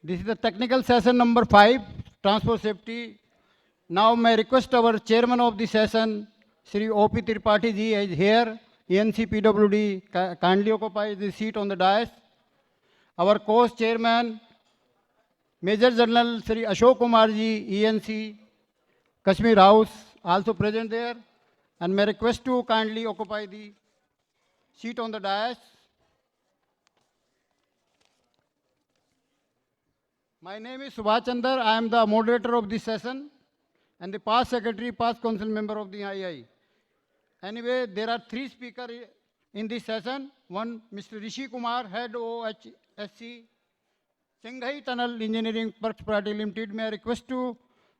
This is the technical session number 5, transport safety. Now may request our chairman of the session, Sri O.P. Tripathi ji is here. ENC PWD kindly occupy the seat on the dais. Our co-chairman, Major General Sri Ashok Kumar ji, ENC, Kashmir House, also present there. And may request to kindly occupy the seat on the dais. My name is Subhash Chandar. I am the moderator of this session and the past secretary, past council member of the II. Anyway, there are 3 speakers in this session. One, Mr. Rishi Kumar, head OHSC, Shanghai Tunnel Engineering Private Limited. May I request to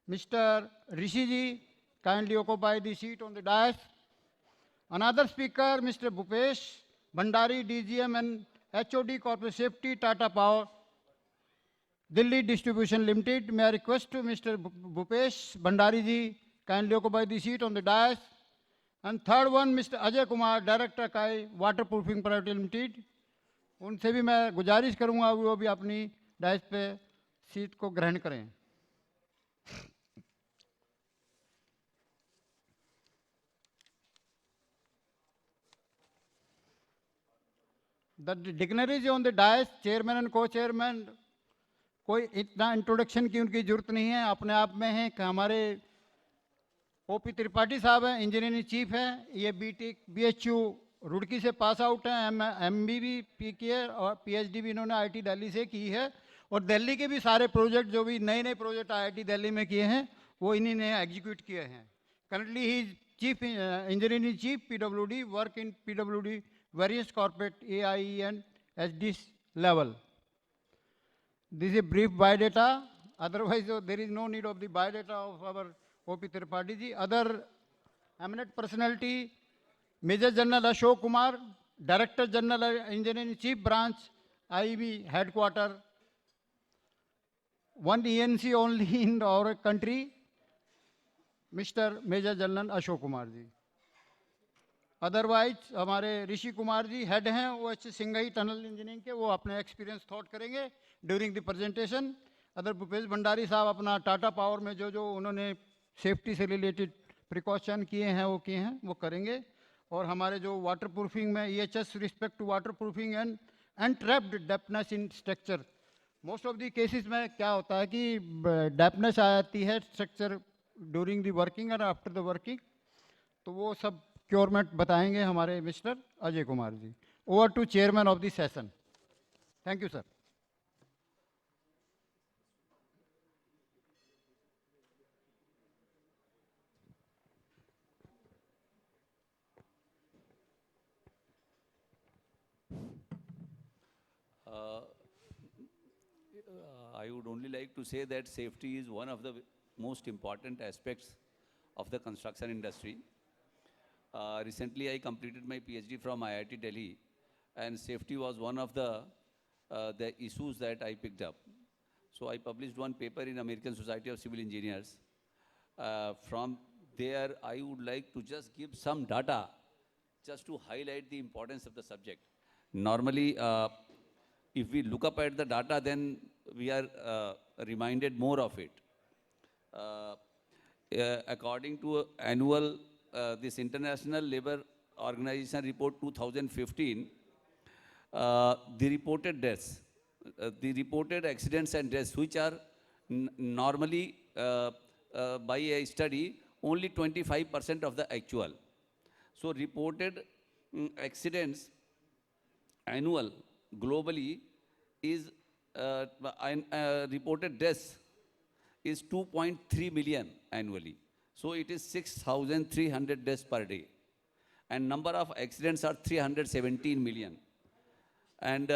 Mr. Rishi ji kindly occupy the seat on the dais. Another speaker, Mr. Bhupesh Bhandari, DGM and HOD Corporate Safety, Tata Power, Delhi Distribution Limited. May I request to Mr. Bhupesh Bhandari ji kindly occupy the seat on the dais. And third one, Mr. Ajay Kumar, Director CAI Waterproofing Private Limited. उनसे भी मैं गुजारिश करूंगा वो भी अपनी dice पे seat को ग्रहण करें. The dignitaries on the dais, chairman and co-chairman, कोई इतना इंट्रोडक्शन की उनकी जरूरत नहीं है, अपने आप में है कि हमारे ओपी त्रिपाठी साहब हैं, इंजीनियरिंग चीफ हैं, ये बीटेक बीएचयू रुड़की से पास आउट हैं, एमबी भी किए और पीएचडी भी इन्होंने आईआईटी दिल्ली से की है और दिल्ली के भी सारे प्रोजेक्ट जो भी नए नए प्रोजेक्ट आईआईटी दिल्ली में किए हैं वो इन्हीं ने एग्जीक्यूट किए हैं. Currently he chief engineering chief PWD, work in PWD various corporate AI and HD level. This is a brief biodata. Otherwise, there is no need of the biodata of our O.P. Tripathi ji. Other eminent personality, Major General Ashok Kumar, Director General Engineering Chief Branch, IEB Headquarter. One ENC only in our country, Mr. Major General Ashok Kumar ji. Otherwise हमारे Rishi Kumar ji head हैं वो Singhai tunnel engineering के, वो अपने experience thought करेंगे during the presentation. Other Bhupesh Bhandari साहब अपना Tata power में जो जो उन्होंने सेफ्टी से रिलेटेड प्रिकॉशन किए हैं वो किए हैं वो करेंगे. और हमारे जो वाटर प्रूफिंग में EHS respect to water proofing and untrapped depthness in structure. Most of the cases में क्या होता है कि डेप्थनेस आ जाती है स्ट्रक्चर ड्यूरिंग द वर्किंग और आफ्टर द वर्किंग, तो वो सब क्योरमेंट बताएंगे हमारे mister Ajay Kumar ji. Over to chairman of the session. Thank you sir. I would only like to say that safety is one of the most important aspects of the construction industry. Recently, I completed my PhD from IIT Delhi, and safety was one of the issues that I picked up. So I published one paper in American Society of Civil Engineers. From there, I would like to just give some data just to highlight the importance of the subject. Normally, if we look up at the data, then we are reminded more of it. According to annual this International Labour Organization report 2015, the reported deaths, the reported accidents and deaths, which are normally by a study only 25% of the actual. So reported accidents annual globally is reported deaths is 2.3 million annually. So it is 6,300 deaths per day. And number of accidents are 317 million. And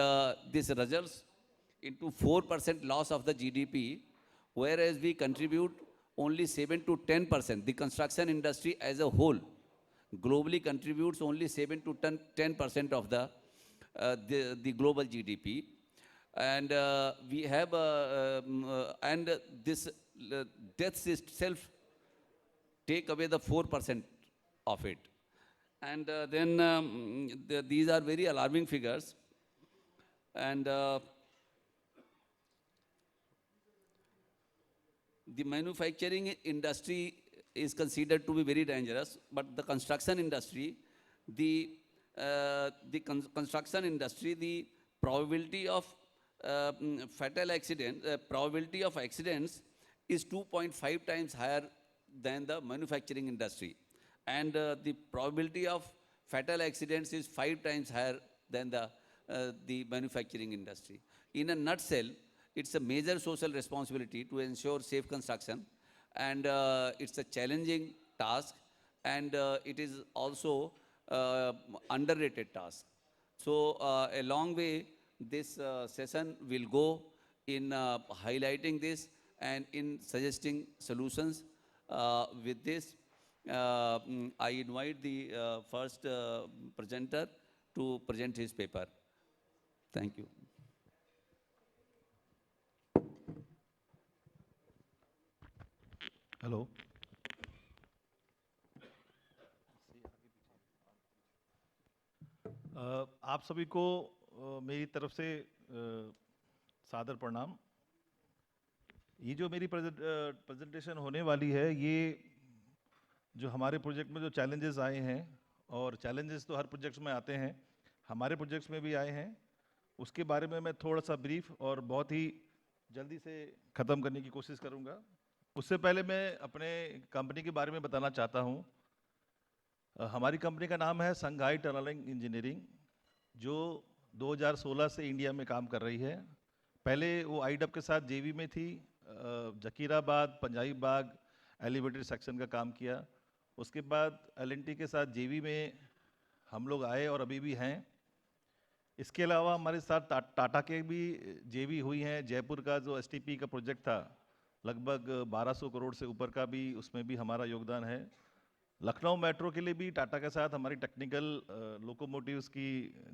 this results into 4% loss of the GDP, whereas we contribute only 7 to 10%. The construction industry as a whole globally contributes only 7 to 10% of the global GDP. And we have, and this deaths itself take away the 4% of it. And then these are very alarming figures. And the manufacturing industry is considered to be very dangerous, but the construction industry, construction industry, the probability of fatal accident, probability of accidents is 2.5 times higher than the manufacturing industry, and the probability of fatal accidents is 5 times higher than the manufacturing industry. In a nutshell, it's a major social responsibility to ensure safe construction, and it's a challenging task, and it is also underrated task. So a long way this session will go in highlighting this and in suggesting solutions. With this, I invite the first presenter to present his paper. Thank you. Hello, आप सभी को मेरी तरफ से सादर प्रणाम। ये जो मेरी प्रेजेंटेशन होने वाली है, ये जो हमारे प्रोजेक्ट में जो चैलेंजेस आए हैं, और चैलेंजेस तो हर प्रोजेक्ट्स में आते हैं, हमारे प्रोजेक्ट्स में भी आए हैं, उसके बारे में मैं थोड़ा सा ब्रीफ और बहुत ही जल्दी से ख़त्म करने की कोशिश करूँगा। उससे पहले मैं अपने कंपनी के बारे में बताना चाहता हूँ। हमारी कंपनी का नाम है संघाई टनलिंग इंजीनियरिंग, जो 2016 से इंडिया में काम कर रही है। पहले वो आईडब के साथ जेवी में थी, जकीराबाद, पंजाबी बाग एलिवेटेड सेक्शन का काम किया। उसके बाद एलएनटी के साथ जेवी में हम लोग आए और अभी भी हैं। इसके अलावा हमारे साथ टाटा के भी जेवी हुई हैं। जयपुर का जो एसटीपी का प्रोजेक्ट था, लगभग 1200 करोड़ से ऊपर का, भी उसमें भी हमारा योगदान है। लखनऊ मेट्रो के लिए भी टाटा के साथ हमारी टेक्निकल लोकोमोटिव्स की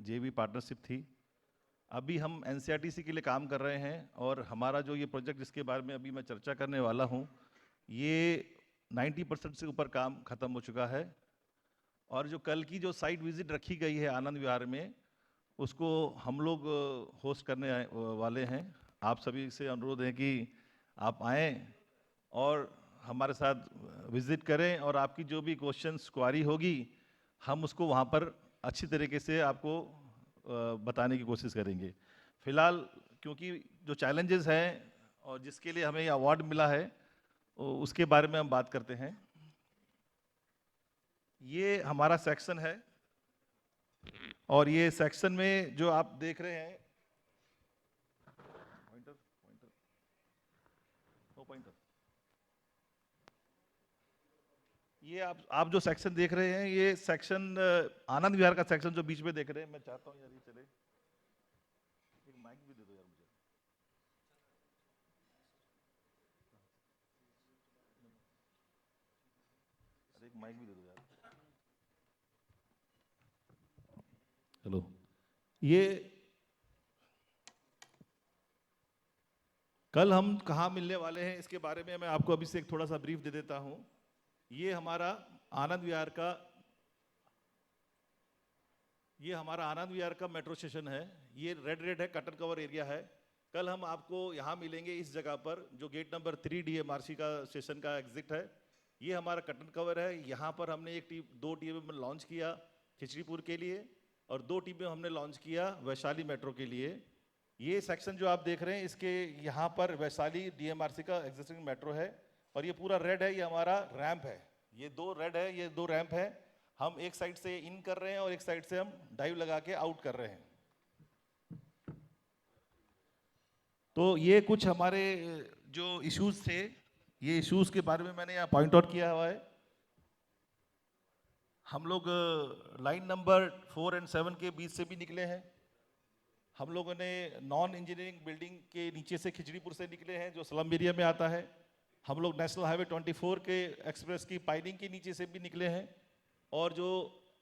जेवी पार्टनरशिप थी। अभी हम एनसीआरटीसी के लिए काम कर रहे हैं, और हमारा जो ये प्रोजेक्ट जिसके बारे में अभी मैं चर्चा करने वाला हूँ, ये 90% से ऊपर काम ख़त्म हो चुका है। और जो कल की जो साइट विजिट रखी गई है आनंद विहार में, उसको हम लोग होस्ट करने वाले हैं। आप सभी से अनुरोध है कि आप आएँ और हमारे साथ विज़िट करें, और आपकी जो भी क्वेश्चंस क्वारी होगी, हम उसको वहाँ पर अच्छी तरीके से आपको बताने की कोशिश करेंगे। फ़िलहाल क्योंकि जो चैलेंजेस हैं और जिसके लिए हमें ये अवार्ड मिला है, उसके बारे में हम बात करते हैं। ये हमारा सेक्शन है, और ये सेक्शन में जो आप देख रहे हैं, ये आप जो सेक्शन देख रहे हैं, ये सेक्शन आनंद विहार का सेक्शन जो बीच में देख रहे हैं। मैं चाहता हूँ यार ये चले, एक माइक भी दे दो यार मुझे। अरे एक माइक भी दे दो यार। हेलो, ये कल हम कहाँ मिलने वाले हैं, इसके बारे में मैं आपको अभी से एक थोड़ा सा ब्रीफ दे देता हूँ। ये हमारा आनंद विहार का मेट्रो स्टेशन है। ये रेड है, कटर कवर एरिया है। कल हम आपको यहाँ मिलेंगे इस जगह पर, जो गेट नंबर 3 डीएमआरसी का स्टेशन का एग्जिट है। ये हमारा कटर कवर है। यहाँ पर हमने दो टीमें लॉन्च किया खिचड़ीपुर के लिए, और 2 टीमें हमने लॉन्च किया वैशाली मेट्रो के लिए। ये सेक्शन जो आप देख रहे हैं, इसके यहाँ पर वैशाली डीएमआरसी का एग्जिस्टिंग मेट्रो है, और ये पूरा रेड है, ये हमारा रैंप है। ये 2 रेड है, ये 2 रैंप है। हम एक साइड से इन कर रहे हैं और एक साइड से हम डाइव लगा के आउट कर रहे हैं। तो ये कुछ हमारे जो इश्यूज थे, ये इश्यूज के बारे में मैंने यहाँ पॉइंट आउट किया हुआ है। हम लोग लाइन नंबर 4 और 7 के बीच से भी निकले हैं। हम लोगों ने नॉन इंजीनियरिंग बिल्डिंग के नीचे से खिचड़ीपुर से निकले हैं, जो स्लम एरिया में आता है। हम लोग नेशनल हाईवे 24 के एक्सप्रेस की पाइलिंग के नीचे से भी निकले हैं। और जो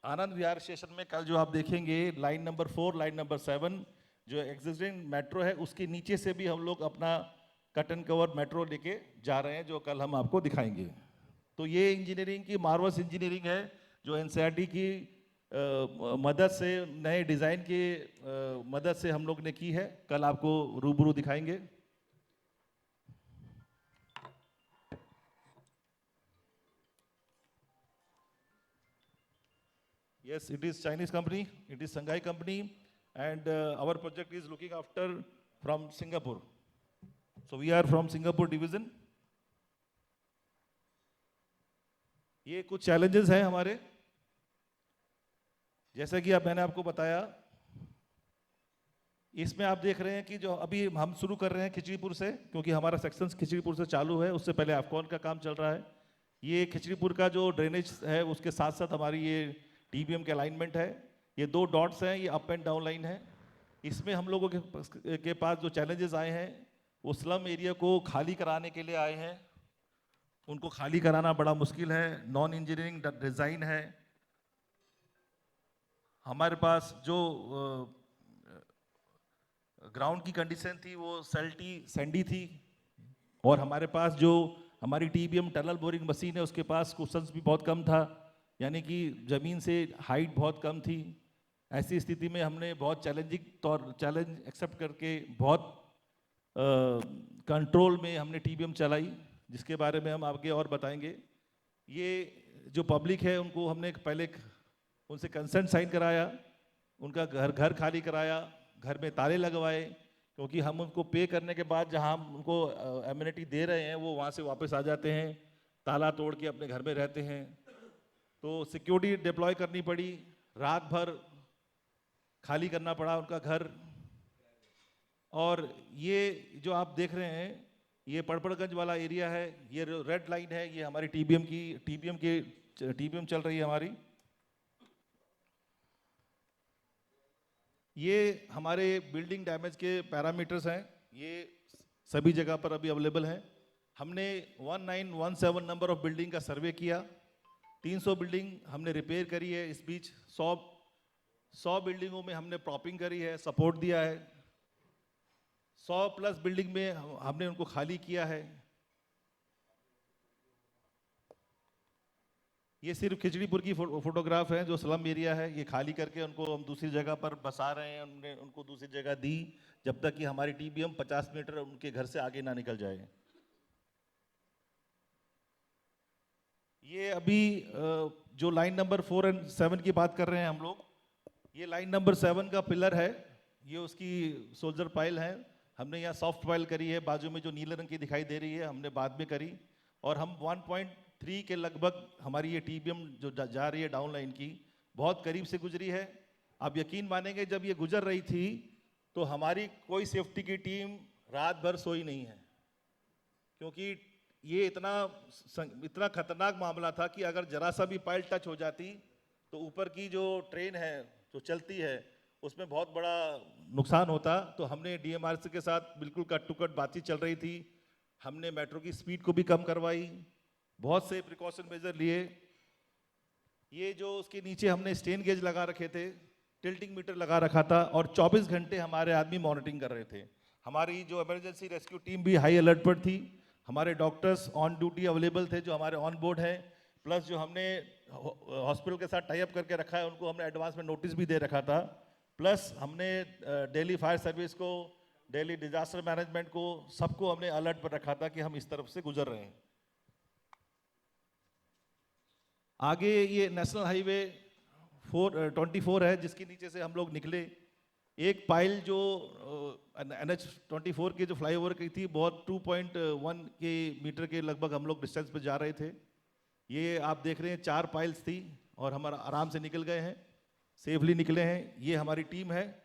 आनंद विहार स्टेशन में कल जो आप देखेंगे, लाइन नंबर 4, लाइन नंबर 7 जो एग्जिस्टिंग मेट्रो है, उसके नीचे से भी हम लोग अपना कट एंड कवर मेट्रो लेके जा रहे हैं, जो कल हम आपको दिखाएंगे। तो ये इंजीनियरिंग की मार्वस इंजीनियरिंग है, जो एनसीईआरटी की मदद से, नए डिज़ाइन की मदद से हम लोग ने की है। कल आपको रूबरू दिखाएंगे। Yes, it is Chinese company. It is Shanghai company, and our project is looking after from Singapore. So we are from Singapore division. ये कुछ challenges हैं हमारे, जैसा कि मैंने आपको बताया। इसमें आप देख रहे हैं कि जो अभी हम शुरू कर रहे हैं खिचड़ीपुर से, क्योंकि हमारा सेक्शन खिचड़ीपुर से चालू है, उससे पहले अफकॉन का काम चल रहा है। ये खिचड़ीपुर का जो ड्रेनेज है उसके साथ साथ हमारी ये टीबीएम के अलाइनमेंट है। ये 2 डॉट्स हैं, ये अप एंड डाउन लाइन है। इसमें हम लोगों के पास जो चैलेंजेस आए हैं वो स्लम एरिया को खाली कराने के लिए आए हैं। उनको खाली कराना बड़ा मुश्किल है, नॉन इंजीनियरिंग डिज़ाइन है। हमारे पास जो ग्राउंड की कंडीशन थी वो सैल्टी सैंडी थी, और हमारे पास जो हमारी टीबीएम टनल बोरिंग मशीन है उसके पास कुशन्स भी बहुत कम था, यानी कि ज़मीन से हाइट बहुत कम थी। ऐसी स्थिति में हमने बहुत चैलेंज एक्सेप्ट करके बहुत कंट्रोल में हमने टीबीएम चलाई, जिसके बारे में हम आगे और बताएंगे। ये जो पब्लिक है उनको हमने पहले उनसे कंसेंट साइन कराया, उनका घर खाली कराया, घर में ताले लगवाए, क्योंकि हम उनको पे करने के बाद जहां हम उनको एमिनिटी दे रहे हैं वो वहां से वापस आ जाते हैं, ताला तोड़ के अपने घर में रहते हैं। तो सिक्योरिटी डिप्लॉय करनी पड़ी, रात भर खाली करना पड़ा उनका घर। और ये जो आप देख रहे हैं ये पड़पड़गंज वाला एरिया है, ये रेड लाइन है, ये हमारी टीबीएम चल रही है हमारी। ये हमारे बिल्डिंग डैमेज के पैरामीटर्स हैं, ये सभी जगह पर अभी अवेलेबल हैं। हमने 1917 नंबर ऑफ बिल्डिंग का सर्वे किया, 300 बिल्डिंग हमने रिपेयर करी है। इस बीच 100 बिल्डिंगों में हमने प्रॉपिंग करी है, सपोर्ट दिया है। 100+ बिल्डिंग में हमने उनको खाली किया है। ये सिर्फ खिचड़ीपुर की फोटोग्राफ है, जो स्लम एरिया है, ये खाली करके उनको हम दूसरी जगह पर बसा रहे हैं। हमने उनको दूसरी जगह दी जब तक कि हमारी टीबीएम 50 मीटर उनके घर से आगे ना निकल जाए। ये अभी जो लाइन नंबर 4 और 7 की बात कर रहे हैं हम लोग, ये लाइन नंबर 7 का पिलर है, ये उसकी सोल्जर पाइल है। हमने यहाँ सॉफ्ट पाइल करी है, बाजू में जो नीले रंग की दिखाई दे रही है हमने बाद में करी। और हम 1.3 के लगभग हमारी ये टीबीएम जो जा रही है डाउन लाइन की, बहुत करीब से गुजरी है। आप यकीन मानेंगे जब ये गुजर रही थी तो हमारी कोई सेफ्टी की टीम रात भर सोई नहीं है, क्योंकि ये इतना खतरनाक मामला था कि अगर जरा सा भी पाइल टच हो जाती तो ऊपर की जो ट्रेन है जो चलती है उसमें बहुत बड़ा नुकसान होता। तो हमने डीएमआरसी के साथ बिल्कुल कट टू कट बातचीत चल रही थी। हमने मेट्रो की स्पीड को भी कम करवाई, बहुत से प्रिकॉशन मेजर लिए। ये जो उसके नीचे हमने स्टेन गेज लगा रखे थे, टिल्टिंग मीटर लगा रखा था, और 24 घंटे हमारे आदमी मॉनिटरिंग कर रहे थे। हमारी जो इमरजेंसी रेस्क्यू टीम भी हाई अलर्ट पर थी, हमारे डॉक्टर्स ऑन ड्यूटी अवेलेबल थे जो हमारे ऑन बोर्ड है, प्लस जो हमने हॉस्पिटल के साथ टाई अप करके रखा है उनको हमने एडवांस में नोटिस भी दे रखा था। प्लस हमने दिल्ली फायर सर्विस को, दिल्ली डिजास्टर मैनेजमेंट को, सबको हमने अलर्ट पर रखा था कि हम इस तरफ से गुजर रहे हैं। आगे ये नेशनल हाईवे 24 है जिसके नीचे से हम लोग निकले। एक पाइल जो NH24 के जो फ्लाईओवर की थी, बहुत 2.1 के मीटर के लगभग हम लोग डिस्टेंस पे जा रहे थे। ये आप देख रहे हैं 4 पाइल्स थी और हम आराम से निकल गए हैं, सेफली निकले हैं। ये हमारी टीम है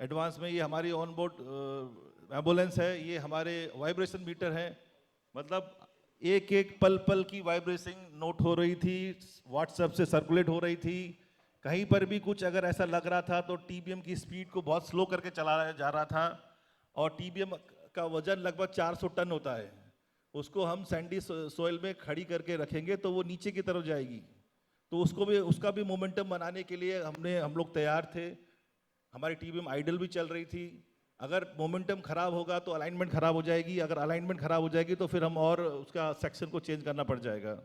एडवांस में, ये हमारी ऑन बोर्ड एम्बुलेंस है, ये हमारे वाइब्रेशन मीटर है। मतलब एक एक पल पल की वाइब्रेशन नोट हो रही थी, व्हाट्सएप से सर्कुलेट हो रही थी। कहीं पर भी कुछ अगर ऐसा लग रहा था तो टीबीएम की स्पीड को बहुत स्लो करके चलाया जा रहा था। और टीबीएम का वजन लगभग 400 टन होता है, उसको हम सैंडी सोइल में खड़ी करके रखेंगे तो वो नीचे की तरफ जाएगी। तो उसका भी मोमेंटम बनाने के लिए हम लोग तैयार थे। हमारी टीबीएम आइडल भी चल रही थी। अगर मोमेंटम खराब होगा तो अलाइनमेंट खराब हो जाएगी, अगर अलाइनमेंट खराब हो जाएगी तो फिर हम और उसका सेक्शन को चेंज करना पड़ जाएगा।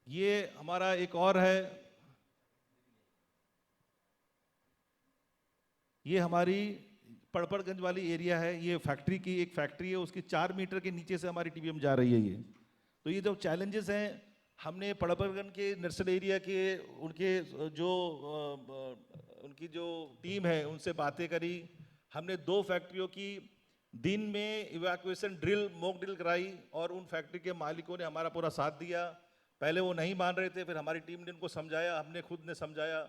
ये हमारा एक और है, ये हमारी पड़पड़गंज वाली एरिया है। ये फैक्ट्री एक फैक्ट्री है, उसकी 4 मीटर के नीचे से हमारी टीबीएम जा रही है। ये तो जो चैलेंजेस हैं, हमने पड़परगन के नर्सरी एरिया के उनके जो उनकी जो टीम है उनसे बातें करी। हमने 2 फैक्ट्रियों की दिन में इवैक्यूएशन ड्रिल, मॉक ड्रिल कराई और उन फैक्ट्री के मालिकों ने हमारा पूरा साथ दिया। पहले वो नहीं मान रहे थे, फिर हमारी टीम ने उनको समझाया, हमने खुद ने समझाया,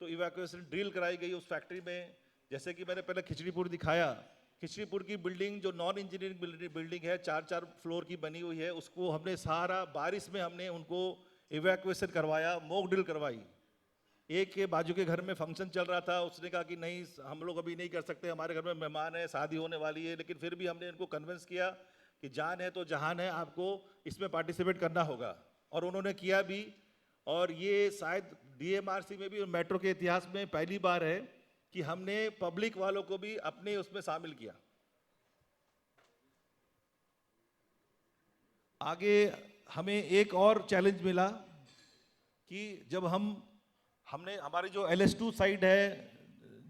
तो इवैक्यूएशन ड्रिल कराई गई उस फैक्ट्री में। जैसे कि मैंने पहले खिचड़ीपुर दिखाया, खिचड़ीपुर की बिल्डिंग जो नॉन इंजीनियरिंग बिल्डिंग है, 4-4 फ्लोर की बनी हुई है, उसको हमने सारा बारिश में हमने उनको इवैक्यूएशन करवाया, मॉक ड्रिल करवाई। एक के बाजू के घर में फंक्शन चल रहा था, उसने कहा कि नहीं हम लोग अभी नहीं कर सकते, हमारे घर में मेहमान है, शादी होने वाली है, लेकिन फिर भी हमने इनको कन्विंस किया कि जान है तो जहान है, आपको इसमें पार्टिसिपेट करना होगा, और उन्होंने किया भी। और ये शायद डीएमआरसी में भी और मेट्रो के इतिहास में पहली बार है कि हमने पब्लिक वालों को भी अपने उसमें शामिल किया। आगे हमें एक और चैलेंज मिला कि जब हमने हमारी जो LS2 साइड है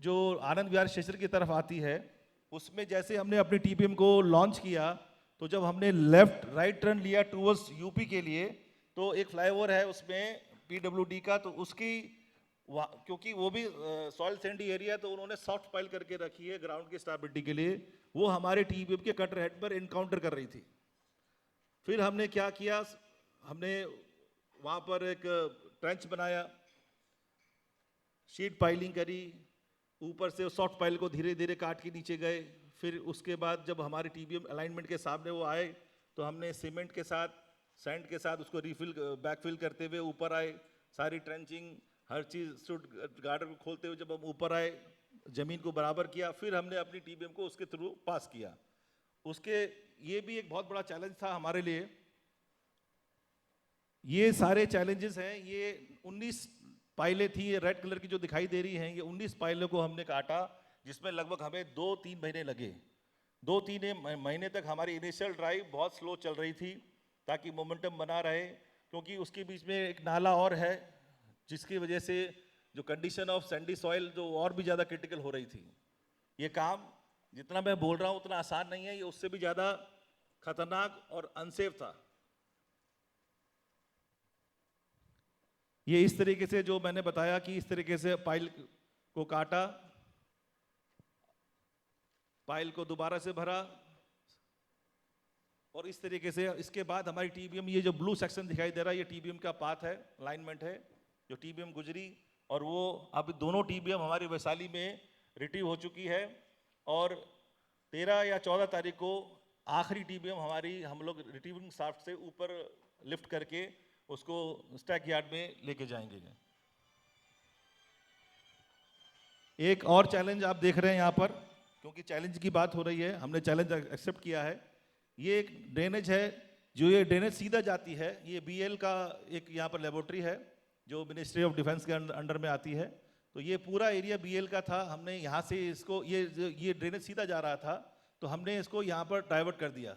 जो आनंद विहार स्टेशन की तरफ आती है, उसमें जैसे हमने अपनी TPM को लॉन्च किया, तो जब हमने लेफ्ट राइट टर्न लिया टूवर्ड्स यूपी के लिए, तो एक फ्लाईओवर है उसमें PWD का, तो उसकी क्योंकि वो भी सॉइल सैंडी एरिया, तो उन्होंने सॉफ्ट पाइल करके रखी है ग्राउंड की स्टेबिलिटी के लिए, वो हमारे TPM के कटर हेड पर इनकाउंटर कर रही थी। फिर हमने क्या किया, हमने वहाँ पर एक ट्रेंच बनाया, शीट पाइलिंग करी, ऊपर से सॉफ्ट पाइल को धीरे धीरे काट के नीचे गए। फिर उसके बाद जब हमारे TPM अलाइनमेंट के सामने वो आए, तो हमने सीमेंट के साथ, सैंड के साथ उसको बैकफिल करते हुए ऊपर आए, सारी trenching her cheese should girder को खोलते हुए जब हम ऊपर आए, ज़मीन को बराबर किया, फिर हमने अपनी TPM को उसके थ्रू पास किया। उसके ये भी एक बहुत बड़ा चैलेंज था हमारे लिए। ये सारे चैलेंजेस हैं। ये 19 पाइलें थी, ये रेड कलर की जो दिखाई दे रही हैं, ये 19 पाइलों को हमने काटा, जिसमें लगभग हमें 2-3 महीने लगे। 2-3 महीने तक हमारी इनिशियल ड्राइव बहुत स्लो चल रही थी ताकि मोमेंटम बना रहे, क्योंकि उसके बीच में एक नाला और है जिसकी वजह से जो कंडीशन ऑफ सैंडी सॉइल जो और भी ज़्यादा क्रिटिकल हो रही थी। ये काम जितना मैं बोल रहा हूँ उतना आसान नहीं है, ये उससे भी ज़्यादा खतरनाक और अनसेफ था। ये इस तरीके से जो मैंने बताया कि इस तरीके से पाइल को काटा, पाइल को दोबारा से भरा, और इस तरीके से इसके बाद हमारी TPM, ये जो ब्लू सेक्शन दिखाई दे रहा है, ये TPM का पाथ है, अलाइनमेंट है जो TPM गुजरी, और वो अब दोनों TPM हमारी वैशाली में रिट्रीव हो चुकी है। और 13 या 14 तारीख को आखिरी TPM हमारी हम लोग रिट्रीविंग शाफ्ट से ऊपर लिफ्ट करके उसको स्टैक यार्ड में लेके जाएंगे। एक और चैलेंज आप देख रहे हैं यहाँ पर, क्योंकि चैलेंज की बात हो रही है, हमने चैलेंज एक्सेप्ट किया है। ये एक ड्रेनेज है, जो ये ड्रेनेज सीधा जाती है, ये BL का एक यहाँ पर लेबोरेटरी है जो मिनिस्ट्री ऑफ डिफेंस के अंडर में आती है। तो ये पूरा एरिया BL का था। हमने यहाँ से इसको ये ड्रेनेज सीधा जा रहा था, तो हमने इसको यहाँ पर डाइवर्ट कर दिया।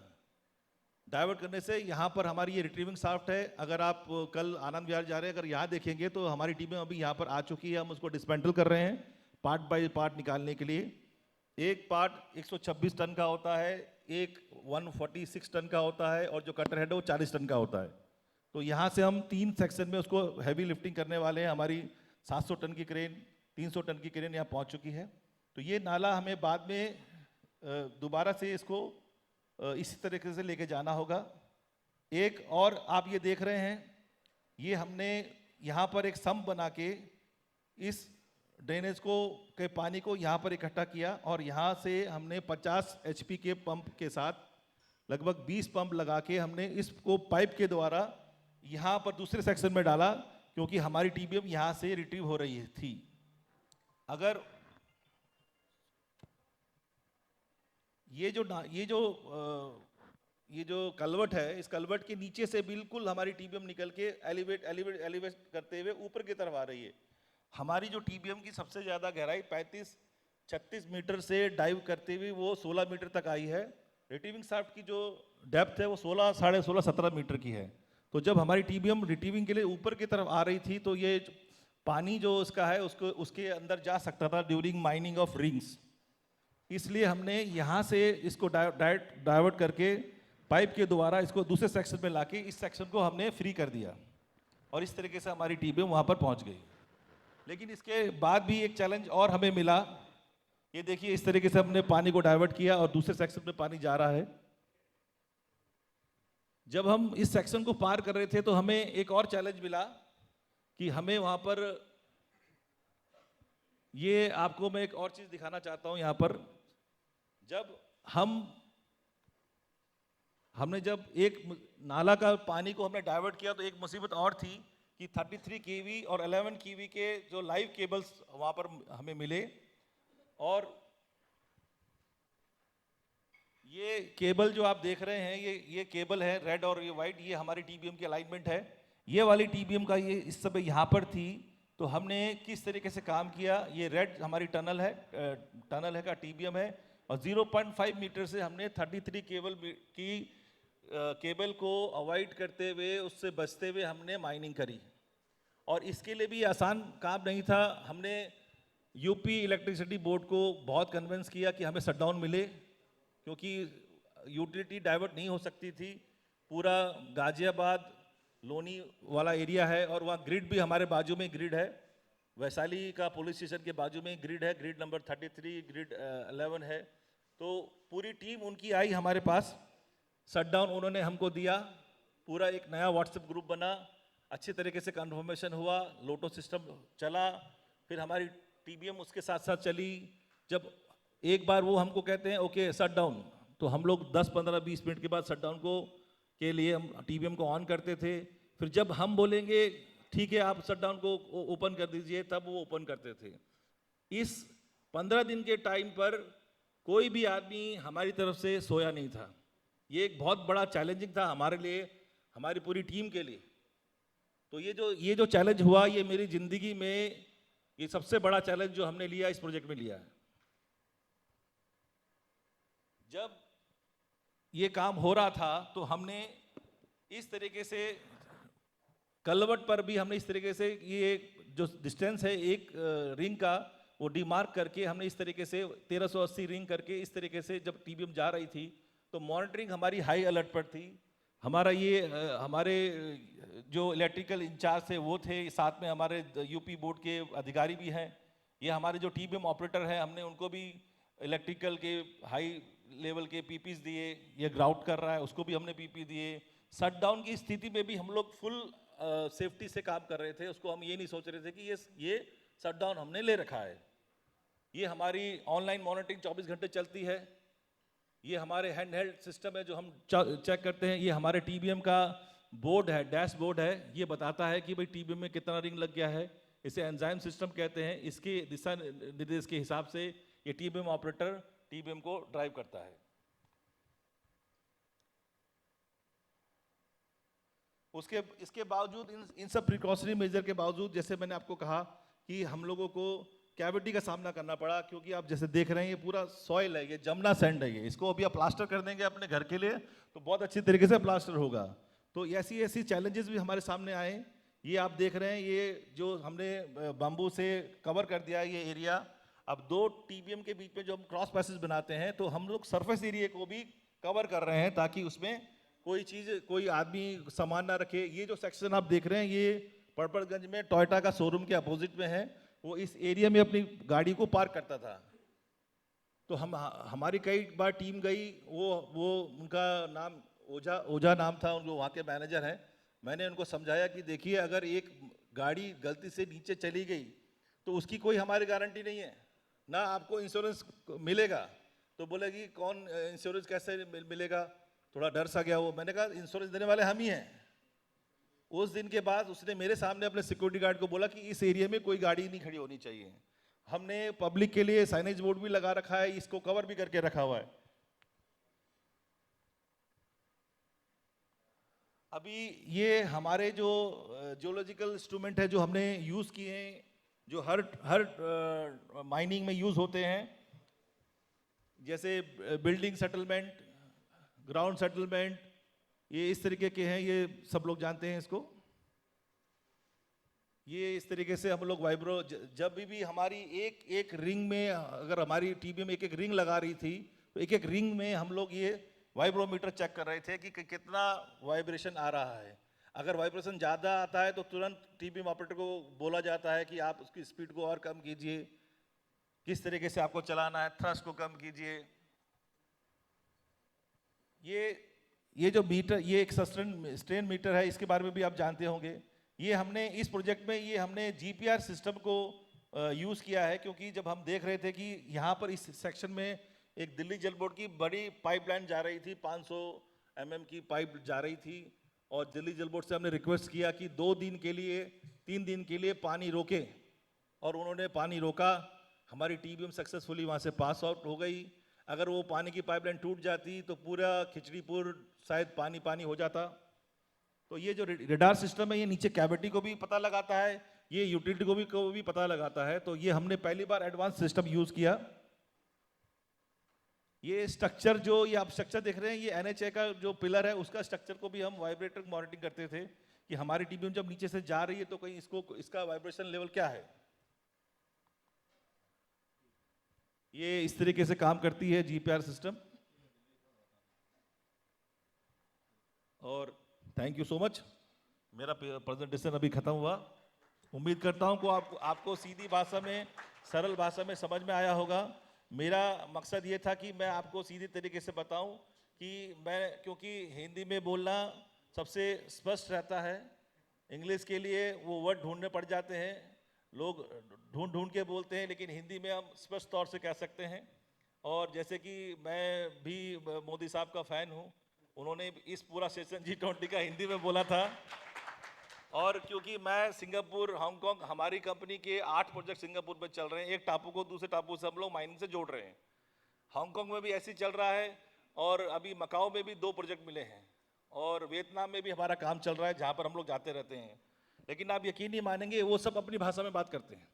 डाइवर्ट करने से यहाँ पर हमारी ये रिट्रीविंग शाफ्ट है। अगर आप कल आनंद विहार जा रहे हैं, अगर यहाँ देखेंगे तो हमारी टीमें अभी यहाँ पर आ चुकी है। हम उसको डिस्मेंटल कर रहे हैं पार्ट बाय पार्ट निकालने के लिए। एक पार्ट 126 टन का होता है, एक 146 टन का होता है, और जो कटर हेड है वो 40 टन का होता है। तो यहाँ से हम 3 सेक्शन में उसको हैवी लिफ्टिंग करने वाले हैं। हमारी 700 टन की क्रेन, 300 टन की क्रेन यहाँ पहुँच चुकी है। तो ये नाला हमें बाद में दोबारा से इसको इसी तरीके से लेके जाना होगा। एक और आप ये देख रहे हैं, ये हमने यहाँ पर एक सम्प बना के इस ड्रेनेज को के पानी को यहाँ पर इकट्ठा किया, और यहाँ से हमने 50 HP के पंप के साथ लगभग 20 पंप लगा के हमने इसको पाइप के द्वारा यहाँ पर दूसरे सेक्शन में डाला, क्योंकि हमारी TPM यहाँ से रिट्रीव हो रही थी। अगर ये जो कलवट है, इस कलवट के नीचे से बिल्कुल हमारी TPM निकल के एलिवेट करते हुए ऊपर की तरफ आ रही है। हमारी जो TPM की सबसे ज़्यादा गहराई 35-36 मीटर से डाइव करते हुए वो 16 मीटर तक आई है। रिट्रीविंग शाफ्ट की जो डेप्थ है वो 16, 16.5, 17 मीटर की है। तो जब हमारी TPM रिट्रीविंग के लिए ऊपर की तरफ आ रही थी, तो ये पानी जो उसका है उसके अंदर जा सकता था ड्यूरिंग माइनिंग ऑफ रिंग्स। इसलिए हमने यहाँ से इसको डाइवर्ट करके पाइप के द्वारा इसको दूसरे सेक्शन में लाके इस सेक्शन को हमने फ्री कर दिया। और इस तरीके से हमारी टीमें वहाँ पर पहुँच गई। लेकिन इसके बाद भी एक चैलेंज और हमें मिला। ये देखिए, इस तरीके से हमने पानी को डाइवर्ट किया और दूसरे सेक्शन में पानी जा रहा है। जब हम इस सेक्शन को पार कर रहे थे तो हमें एक और चैलेंज मिला कि हमें वहाँ पर, ये आपको मैं एक और चीज़ दिखाना चाहता हूँ यहाँ पर। जब हमने जब एक नाला का पानी को हमने डाइवर्ट किया तो एक मुसीबत और थी कि 33 केवी और 11 केवी के जो लाइव केबल्स वहाँ पर हमें मिले, और ये केबल जो आप देख रहे हैं, ये केबल है रेड और ये वाइट, ये हमारी टीबीएम की अलाइनमेंट है। ये वाली टीबीएम का ये इस समय यहाँ पर थी, तो हमने किस तरीके से काम किया। ये रेड हमारी टनल है का टीबीएम है, और 0.5 मीटर से हमने 33 केबल को अवॉइड करते हुए, उससे बचते हुए हमने माइनिंग करी। और इसके लिए भी आसान काम नहीं था। हमने यूपी इलेक्ट्रिसिटी बोर्ड को बहुत कन्विंस किया कि हमें शटडाउन मिले, क्योंकि यूटिलिटी डाइवर्ट नहीं हो सकती थी। पूरा गाजियाबाद लोनी वाला एरिया है, और वहाँ ग्रिड भी हमारे बाजू में ग्रिड है। वैशाली का पुलिस स्टेशन के बाजू में ग्रिड है, ग्रिड नंबर 33, ग्रिड 11 है। तो पूरी टीम उनकी आई हमारे पास, शटडाउन उन्होंने हमको दिया। पूरा एक नया व्हाट्सएप ग्रुप बना, अच्छे तरीके से कन्फर्मेशन हुआ, लोटो सिस्टम चला, फिर हमारी टीबीएम उसके साथ साथ चली। जब एक बार वो हमको कहते हैं ओके शटडाउन, तो हम लोग 10, 15, 20 मिनट के बाद शटडाउन के लिए हम टीबीएम को ऑन करते थे। फिर जब हम बोलेंगे ठीक है आप शटडाउन को ओपन कर दीजिए, तब वो ओपन करते थे। इस 15 दिन के टाइम पर कोई भी आदमी हमारी तरफ से सोया नहीं था। ये एक बहुत बड़ा चैलेंजिंग था हमारे लिए, हमारी पूरी टीम के लिए। तो ये जो चैलेंज हुआ, ये मेरी जिंदगी में ये सबसे बड़ा चैलेंज जो हमने लिया, इस प्रोजेक्ट में लिया है। जब ये काम हो रहा था तो हमने इस तरीके से कलवट पर भी हमने इस तरीके से ये जो डिस्टेंस है एक रिंग का, वो डिमार्क करके हमने इस तरीके से 1380 रिंग करके इस तरीके से जब टीबीएम जा रही थी तो मॉनिटरिंग हमारी हाई अलर्ट पर थी। हमारा हमारे जो इलेक्ट्रिकल इंचार्ज थे वो थे, साथ में हमारे यूपी बोर्ड के अधिकारी भी हैं। ये हमारे जो टीबीएम ऑपरेटर हैं, हमने उनको भी इलेक्ट्रिकल के हाई लेवल के पीपीज दिए। ये ग्राउट कर रहा है, उसको भी हमने पीपी दिए। शटडाउन की स्थिति में भी हम लोग फुल सेफ्टी से काम कर रहे थे। उसको हम ये नहीं सोच रहे थे कि ये शटडाउन हमने ले रखा है। ये हमारी ऑनलाइन मॉनिटरिंग 24 घंटे चलती है। ये हमारे हैंड हेल्ड सिस्टम है जो हम चेक करते हैं। ये हमारे टीबीएम का बोर्ड है, डैशबोर्ड है, ये बताता है कि भाई टीबीएम में कितना रिंग लग गया है। इसे एंजाइम सिस्टम कहते हैं। इसके दिशा निर्देश के हिसाब से ये टीबीएम ऑपरेटर टीबीएम को ड्राइव करता है। इसके बावजूद, इन सब प्रिकॉशनरी मेजर के बावजूद, जैसे मैंने आपको कहा कि हम लोगों को कैविटी का सामना करना पड़ा, क्योंकि आप जैसे देख रहे हैं ये पूरा सॉइल है, ये जमना सैंड है। इसको अभी आप प्लास्टर कर देंगे अपने घर के लिए तो बहुत अच्छी तरीके से प्लास्टर होगा। तो ऐसी चैलेंजेस भी हमारे सामने आए। ये आप देख रहे हैं, ये जो हमने बाम्बू से कवर कर दिया है ये एरिया। अब 2 टीबीएम के बीच में जो हम क्रॉस पैसेज बनाते हैं, तो हम लोग सरफेस एरिया को भी कवर कर रहे हैं ताकि उसमें कोई आदमी सामान ना रखे। ये जो सेक्शन आप देख रहे हैं, ये पड़पड़गंज में टोयोटा का शोरूम के अपोजिट में है। वो इस एरिया में अपनी गाड़ी को पार्क करता था। तो हमारी कई बार टीम गई, वो उनका नाम ओझा नाम था, उनको वहाँ के मैनेजर हैं। मैंने उनको समझाया कि देखिए अगर एक गाड़ी गलती से नीचे चली गई तो उसकी कोई हमारी गारंटी नहीं है, ना आपको इंश्योरेंस मिलेगा। तो बोलेगी कौन इंश्योरेंस कैसे मिलेगा, थोड़ा डर सा गया वो। मैंने कहा इंश्योरेंस देने वाले हम ही हैं। उस दिन के बाद उसने मेरे सामने अपने सिक्योरिटी गार्ड को बोला कि इस एरिया में कोई गाड़ी नहीं खड़ी होनी चाहिए। हमने पब्लिक के लिए साइनेज बोर्ड भी लगा रखा है, इसको कवर भी करके रखा हुआ है। अभी ये हमारे जो जियोलॉजिकल इंस्ट्रूमेंट है जो हमने यूज किए हैं, जो हर माइनिंग में यूज होते हैं, जैसे बिल्डिंग सेटलमेंट, ग्राउंड सेटलमेंट, ये इस तरीके के हैं। ये सब लोग जानते हैं इसको। ये इस तरीके से हम लोग वाइब्रो, जब भी हमारी एक रिंग में, अगर हमारी टीबीएम एक रिंग लगा रही थी तो एक रिंग में हम लोग ये वाइब्रोमीटर चेक कर रहे थे कि कितना वाइब्रेशन आ रहा है। अगर वाइब्रेशन ज़्यादा आता है तो तुरंत टी बीम ऑपरेटर को बोला जाता है कि आप उसकी स्पीड को और कम कीजिए, किस तरीके से आपको चलाना है, थ्रस्ट को कम कीजिए। ये जो मीटर, ये एक स्ट्रेन मीटर है, इसके बारे में भी आप जानते होंगे। ये हमने इस प्रोजेक्ट में ये हमने जीपीआर सिस्टम को यूज़ किया है, क्योंकि जब हम देख रहे थे कि यहाँ पर इस सेक्शन में एक दिल्ली जल बोर्ड की बड़ी पाइपलाइन जा रही थी, 500 mm की पाइप जा रही थी, और दिल्ली जल बोर्ड से हमने रिक्वेस्ट किया कि 2 दिन के लिए 3 दिन के लिए पानी रोके, और उन्होंने पानी रोका। हमारी टीबीएम सक्सेसफुली वहाँ से पास आउट हो गई। अगर वो पानी की पाइपलाइन टूट जाती तो पूरा खिचड़ीपुर शायद पानी पानी हो जाता। तो ये जो रेडार सिस्टम है, ये नीचे कैविटी को भी पता लगाता है, ये यूटिलिटी को भी पता लगाता है। तो ये हमने पहली बार एडवांस सिस्टम यूज़ किया। ये स्ट्रक्चर जो ये आप स्ट्रक्चर देख रहे हैं, ये एनएचए का जो पिलर है उसका स्ट्रक्चर को भी हम वाइब्रेटर मॉनिटरिंग करते थे कि हमारी टीबीएम जब नीचे से जा रही है तो कहीं इसका वाइब्रेशन लेवल क्या है। ये इस तरीके से काम करती है जीपीआर सिस्टम। और थैंक यू सो मच। मेरा प्रेजेंटेशन अभी खत्म हुआ। उम्मीद करता हूं कि आपको सीधी भाषा में, सरल भाषा में समझ में आया होगा। मेरा मकसद ये था कि मैं आपको सीधी तरीके से बताऊं कि क्योंकि हिंदी में बोलना सबसे स्पष्ट रहता है, इंग्लिश के लिए वो वर्ड ढूंढने पड़ जाते हैं, लोग ढूंढ ढूंढ के बोलते हैं, लेकिन हिंदी में हम स्पष्ट तौर से कह सकते हैं। और जैसे कि मैं भी मोदी साहब का फ़ैन हूँ, उन्होंने इस पूरा सेशन G20 का हिंदी में बोला था। और क्योंकि मैं सिंगापुर, हांगकांग, हमारी कंपनी के 8 प्रोजेक्ट सिंगापुर में चल रहे हैं, एक टापू को दूसरे टापू से हम लोग माइनिंग से जोड़ रहे हैं। हांगकांग में भी ऐसे ही चल रहा है, और अभी मकाओ में भी 2 प्रोजेक्ट मिले हैं, और वियतनाम में भी हमारा काम चल रहा है, जहाँ पर हम लोग जाते रहते हैं। लेकिन आप यकीन नहीं मानेंगे, वो सब अपनी भाषा में बात करते हैं,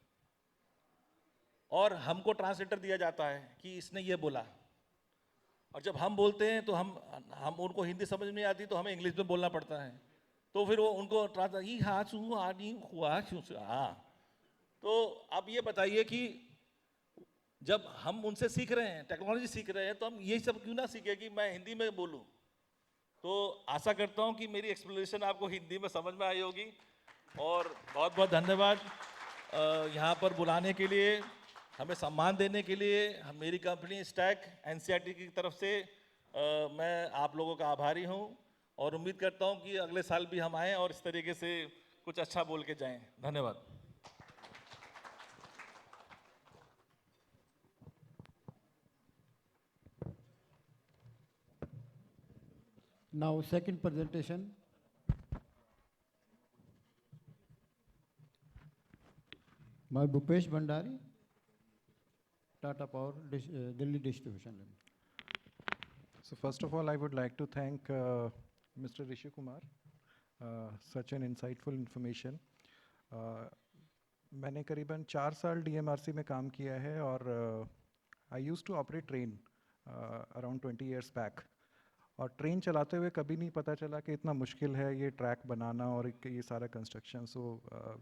और हमको ट्रांसलेटर दिया जाता है कि इसने ये बोला। और जब हम बोलते हैं तो हम उनको हिंदी समझ नहीं आती, तो हमें इंग्लिश में बोलना पड़ता है। तो फिर वो उनको हाँ। तो अब ये बताइए कि जब हम उनसे सीख रहे हैं, टेक्नोलॉजी सीख रहे हैं, तो हम ये सब क्यों ना सीखें कि मैं हिंदी में बोलूं। तो आशा करता हूं कि मेरी एक्सप्लेनेशन आपको हिंदी में समझ में आई होगी। और बहुत बहुत धन्यवाद यहाँ पर बुलाने के लिए, हमें सम्मान देने के लिए। मेरी कंपनी स्टैक एनसीईआरटी की तरफ से मैं आप लोगों का आभारी हूँ, और उम्मीद करता हूँ कि अगले साल भी हम आएँ और इस तरीके से कुछ अच्छा बोल के जाएं। धन्यवाद। Now, second presentation. by Bhupesh Bhandari, Tata Power, Delhi Distribution Limited. So first of all, I would like to thank Mr. Rishi Kumar, such an insightful information. मैंने करीबन 4 साल डीएमआरसी में काम किया है, और I use to operate train around 20 years back, और train चलाते हुए कभी नहीं पता चला कि इतना मुश्किल है ये ट्रैक बनाना और ये सारा construction. So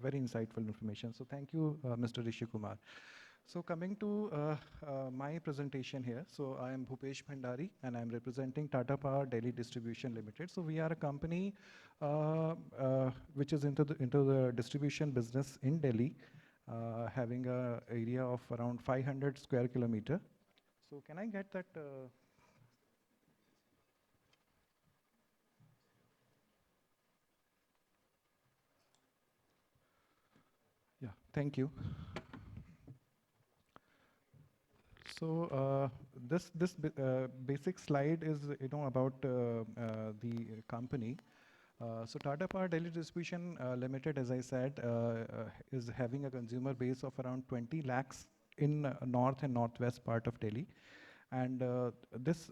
very insightful information. So thank you mister Rishi Kumar. So coming to my presentation here, so I am Bhupesh Bhandari and I am representing Tata Power Delhi Distribution Limited. So we are a company which is into the distribution business in Delhi, having a area of around 500 square kilometer. So can I get that? Yeah, thank you. So this basic slide is about the company. So Tata Power Delhi Distribution Limited, as I said, is having a consumer base of around 20 lakhs in north and northwest part of Delhi. And this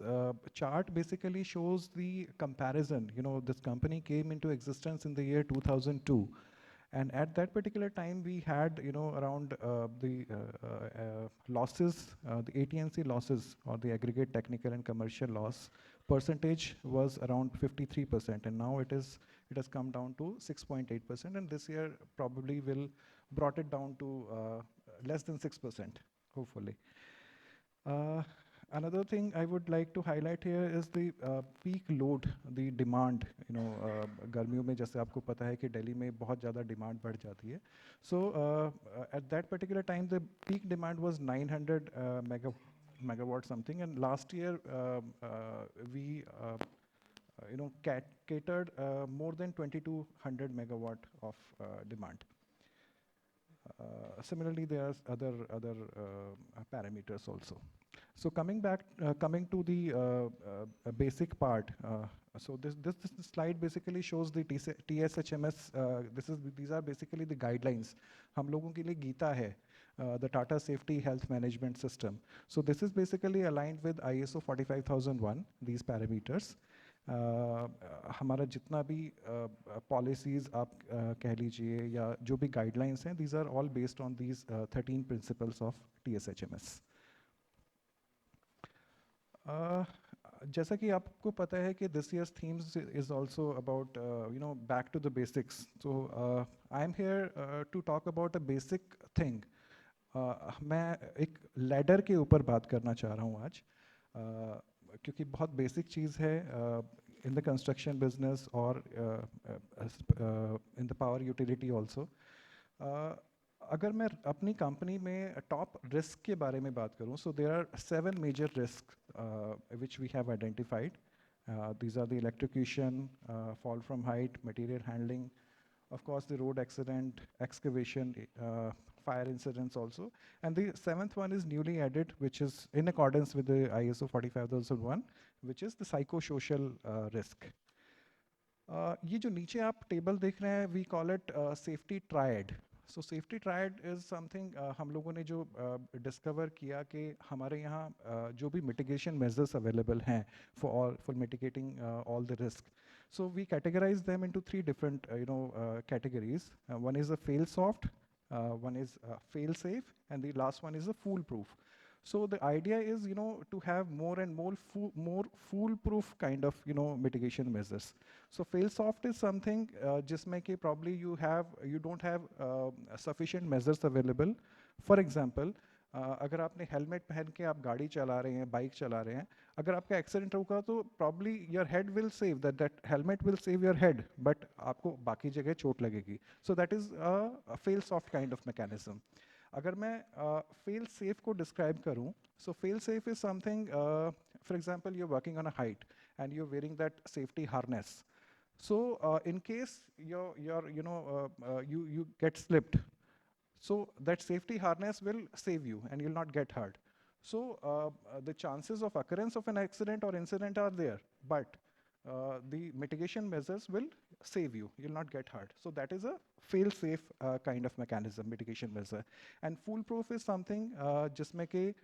chart basically shows the comparison. This company came into existence in the year 2002. And at that particular time, we had, around the losses, the AT&C losses, or the aggregate technical and commercial loss percentage was around 53%, and now it has come down to 6.8%, and this year probably will brought it down to less than 6%, hopefully. Another thing I would like to highlight here is the peak load, the demand. गर्मियों में जैसे आपको पता है कि दिल्ली में बहुत ज़्यादा demand बढ़ जाती है. So at that particular time, the peak demand was 900 megawatt something, and last year we catered more than 2200 megawatt of demand. Similarly, there are other parameters also. So coming to the basic part. So this slide basically shows the TSHMS. These are basically the guidelines. हम लोगों के लिए गीता है, the Tata Safety Health Management System. So this is basically aligned with ISO 45001. These parameters. हमारा जितना भी policies आप कह लीजिए या जो भी guidelines हैं, these are all based on these 13 principles of TSHMS. जैसा कि आपको पता है कि this year's themes is also about back to the basics. So I am here to talk about a basic thing. मैं एक ladder के ऊपर बात करना चाह रहा हूँ आज, क्योंकि बहुत basic चीज़ है in the construction business or in the power utility also. अगर मैं अपनी कंपनी में टॉप रिस्क के बारे में बात करूं, so there are 7 major risks which we have identified. These are the electrocution, fall from height, material handling, of course the road accident, excavation, fire incidents also. And the 7th one is newly added, which is in accordance with the ISO 45001, which is the psychosocial risk. ये जो नीचे आप table देख रहे हैं, we call it safety triad. So safety triad is something हम लोगों ने जो discover किया कि हमारे यहाँ जो भी mitigation measures available हैं for mitigating all the risk. So we categorize them into 3 different categories. One is a fail soft, one is fail safe, and the last one is a foolproof. So the idea is, to have more and more foolproof kind of, mitigation measures. So fail-soft is something जिसमें कि probably you don't have sufficient measures available. For example, अगर आपने helmet पहन के आप गाड़ी चला रहे हैं, बाइक चला रहे हैं, अगर आपका accident होगा तो probably your head will save, that helmet will save your head, but आपको बाकी जगह चोट लगेगी. So that is a fail-soft kind of mechanism. अगर मैं fail safe को describe करूं, so fail safe is something, for example, you're working on a height and you're wearing that safety harness. So in case you get slipped, so that safety harness will save you and you'll not get hurt. So the chances of occurrence of an accident or incident are there, but the mitigation measures will save you. You'll not get hurt. So that is a fail-safe kind of mechanism, mitigation measure. And foolproof is something जिसमें कि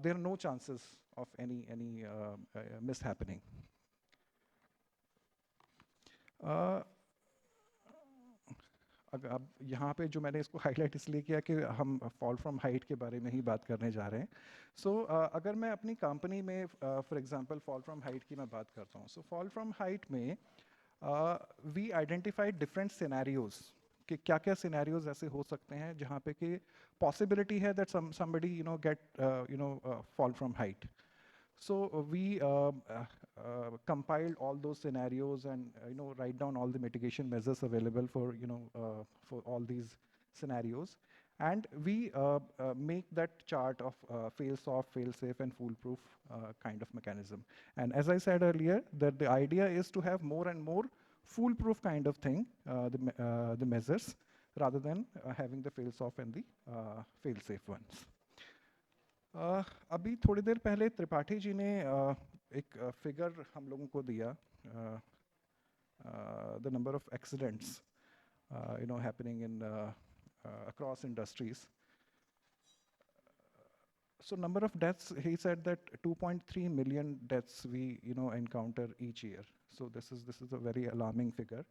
there are no chances of any mishappening. अब यहाँ पे जो मैंने इसको highlight इसलिए किया कि हम फॉल फ्रॉम हाइट के बारे में ही बात करने जा रहे हैं. सो अगर मैं अपनी कंपनी में for example fall from height की मैं बात करता हूँ, सो फॉल फ्रॉम हाइट में वी आइडेंटिफाइड डिफरेंट सिनेरियोज कि क्या क्या सिनेरियोज ऐसे हो सकते हैं जहाँ पे कि पॉसिबिलिटी है that somebody get fall from height. So we compiled all those scenarios and write down all the mitigation measures available for for all these scenarios, and we make that chart of fail soft, fail safe, and foolproof kind of mechanism. And as I said earlier, that the idea is to have more and more foolproof kind of thing, the measures, rather than having the fail soft and the fail safe ones. अभी थोड़ी देर पहले त्रिपाठी जी ने एक figure हम लोगों को दिया, the number of accidents happening in across industries. So number of deaths, he said that 2.3 million deaths we encounter each year. So this is a very alarming figure.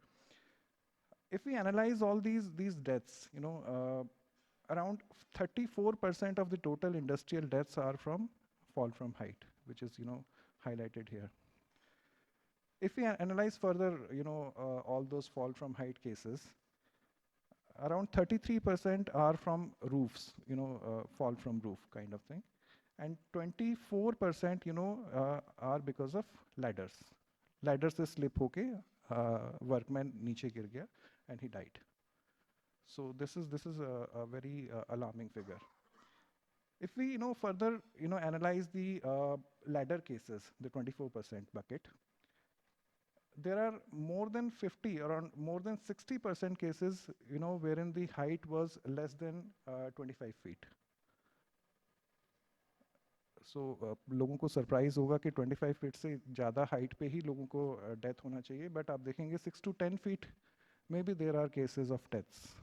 If we analyze all these deaths, around 34% of the total industrial deaths are from fall from height, which is highlighted here. If we analyze further, all those fall from height cases, around 33% are from roofs, fall from roof kind of thing, and 24%, are because of ladders. Ladder se slip hoke workman niche gir gaya and he died. So this is a very alarming figure. If we further analyze the ladder cases, the 24% bucket, there are more than 50, around more than 60% cases, wherein the height was less than 25 feet. So लोगों को surprise होगा कि 25 feet से ज़्यादा height पे ही लोगों को death होना चाहिए, बट आप देखेंगे 6 to 10 फीट में भी there are cases of deaths.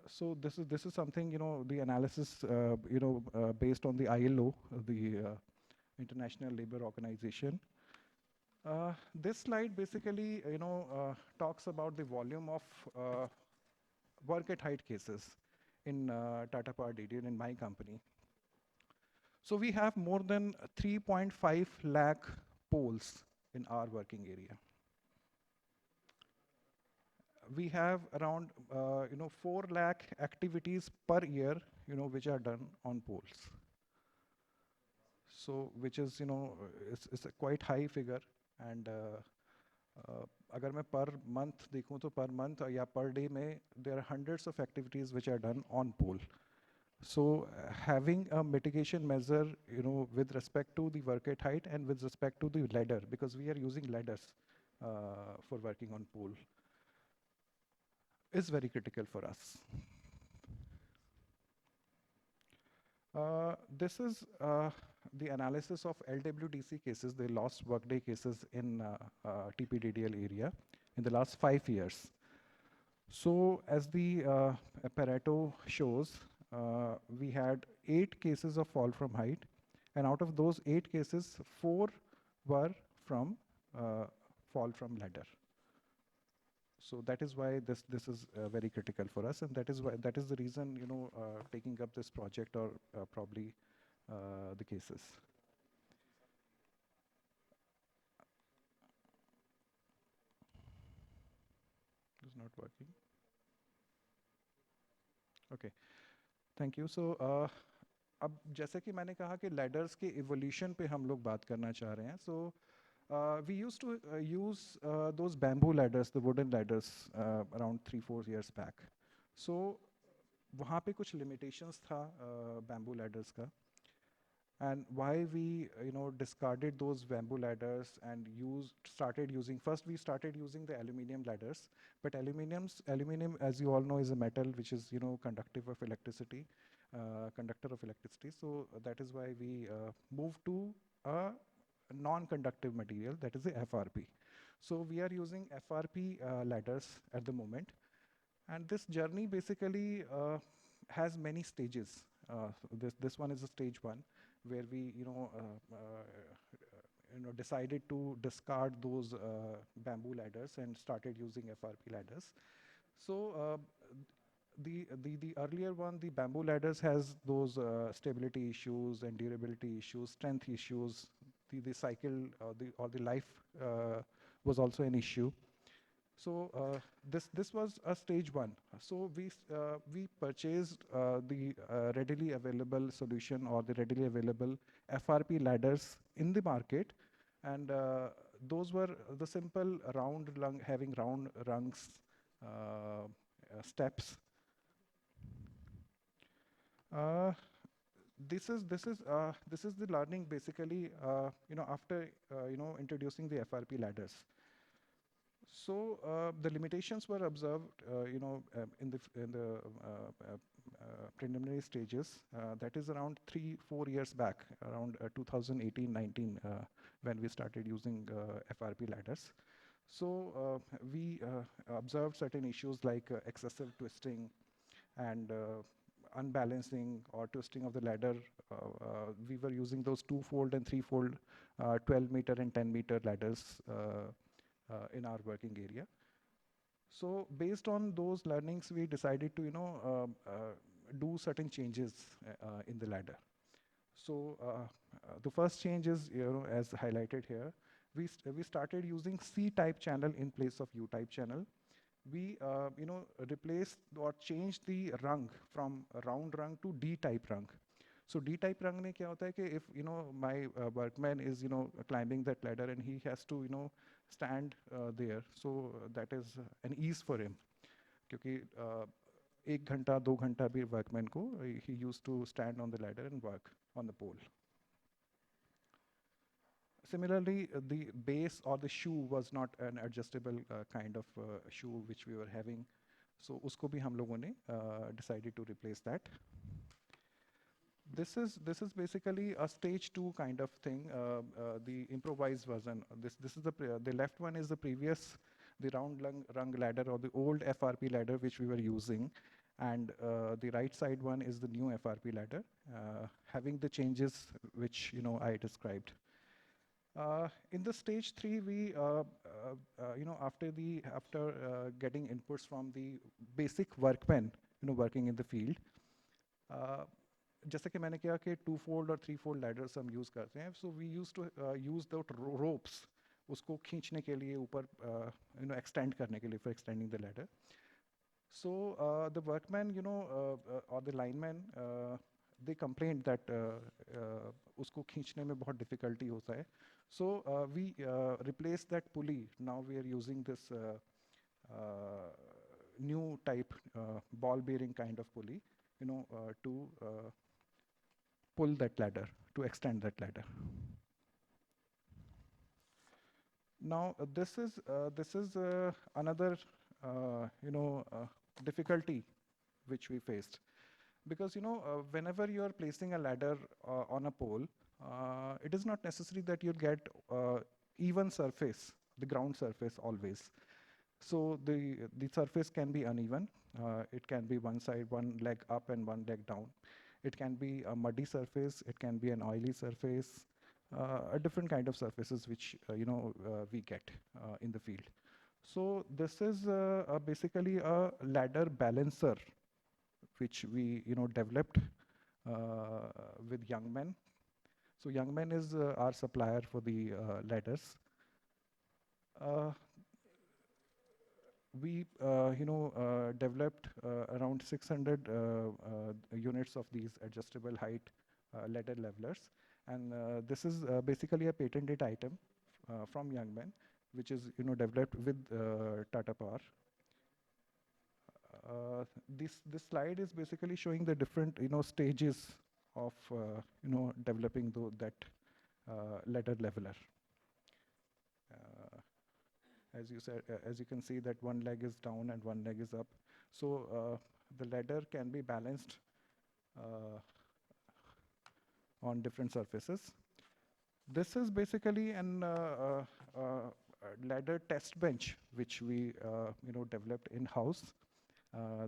So this is something, the analysis, based on the ILO, the International Labour Organization. This slide basically, talks about the volume of work at height cases in Tata Power DDN in my company. So we have more than 3.5 lakh poles in our working area. We have around 4 lakh activities per year, which are done on poles. So which is, it's a quite high figure. And अगर मैं per month देखूं तो per month या per day में there are hundreds of activities which are done on pole. So having a mitigation measure, with respect to the work at height and with respect to the ladder, because we are using ladders for working on pole, is very critical for us. This is the analysis of LWDC cases, the lost workday cases in TPDDL area in the last 5 years. So as the Pareto shows, we had 8 cases of fall from height, and out of those 8 cases, 4 were from fall from ladder. So that is why this is very critical for us, and that is the reason, taking up this project, or probably the cases. It's not working. Okay, thank you. So अब जैसे कि मैंने कहा कि ladders के evolution पे हम लोग बात करना चाह रहे हैं. So we used to use those bamboo ladders, the wooden ladders, around 3-4 years back. So वहाँ पे कुछ limitations था bamboo ladders का, and why we discarded those bamboo ladders and started using the aluminium ladders. But aluminium, as you all know, is a metal which is conductor of electricity. So that is why we moved to a non-conductive material, that is the FRP. So we are using FRP ladders at the moment, and this journey basically has many stages. This one is a stage 1, where we decided to discard those bamboo ladders and started using FRP ladders. So the earlier one, the bamboo ladders, has those stability issues and durability issues, strength issues. The cycle or the life was also an issue. So this was a stage 1. So we purchased the readily available solution, or the readily available FRP ladders in the market, and those were the simple round lung, having round rungs, steps. This is the learning basically, after introducing the FRP ladders. So the limitations were observed, in the preliminary stages. That is around 3-4 years back, around 2018-19, when we started using FRP ladders. So we observed certain issues like excessive twisting and unbalancing or twisting of the ladder. We were using those 2-fold and 3-fold 12-meter and 10-meter ladders in our working area. So based on those learnings, we decided to do certain changes in the ladder. So the first change is, as highlighted here, we started using C-type channel in place of U-type channel, we replaced or changed the rung from a round rung to D-type rung. So D-type rung में क्या होता है कि if my workman is climbing that ladder and he has to stand there, so that is an ease for him. क्योंकि 1 घंटा 2 घंटा भी workman को he used to stand on the ladder and work on the pole. Similarly, the base or the shoe was not an adjustable kind of shoe which we were having. So usko bhi hum logon ne decided to replace that. This is basically a stage 2 kind of thing, the improvised version. This is the left one is the previous, the round rung ladder or the old FRP ladder which we were using, and the right side one is the new FRP ladder, having the changes which I described. In the stage 3, we after getting inputs from the basic workmen working in the field, जैसे कि मैंने कहा कि 2-fold और 3-fold ladders हम use करते हैं, so we used to use the ropes उसको खींचने के लिए ऊपर extend करने के लिए for extending the ladder. So the workmen or the linemen they complained that उसको खींचने में बहुत difficulty होता है. So we replaced that pulley. Now we are using this new type ball bearing kind of pulley to pull that ladder, to extend that ladder. Now this is another difficulty which we faced, because whenever you are placing a ladder on a pole, it is not necessary that you get even surface, the ground surface always. So the surface can be uneven. It can be one side, one leg up and one leg down. It can be a muddy surface. It can be an oily surface. A different kind of surfaces which we get in the field. So this is basically a ladder balancer which we developed with Young Men. So Young Men is our supplier for the ladders. We developed around 600 units of these adjustable height ladder levelers, and this is basically a patented item from Young Men, which is developed with Tata Power. This slide is basically showing the different stages of developing that ladder leveler. As you said, as you can see that one leg is down and one leg is up. So the ladder can be balanced on different surfaces. This is basically an ladder test bench which we developed in-house.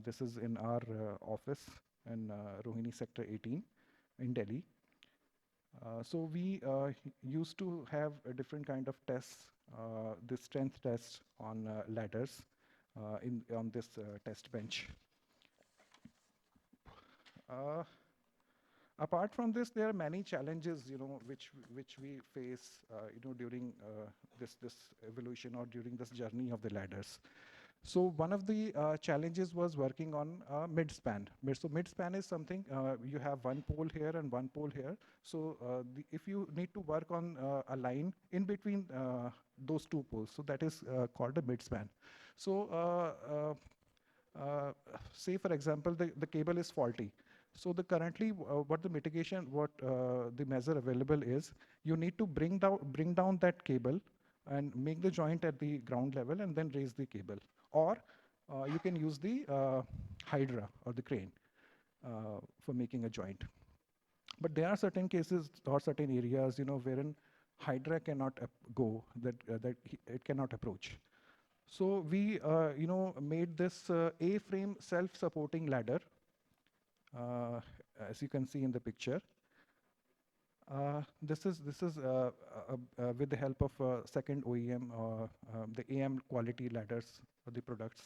This is in our office in Rohini Sector 18 in Delhi. So we used to have a different kind of tests, the strength tests on ladders on this test bench. Apart from this, there are many challenges, which we face, during this evolution or during this journey of the ladders. So one of the challenges was working on mid-span. So mid-span is something, you have one pole here and one pole here. So if you need to work on a line in between those two poles, so that is called a mid-span. So say for example, the cable is faulty. So the currently what the mitigation, the measure available is, you need to bring down that cable and make the joint at the ground level and then raise the cable. Or you can use the hydra or the crane for making a joint. But there are certain cases or certain areas, wherein hydra cannot go, that it cannot approach. So we, made this A-frame self-supporting ladder, as you can see in the picture. This is with the help of second OEM, the AM quality ladders for the products.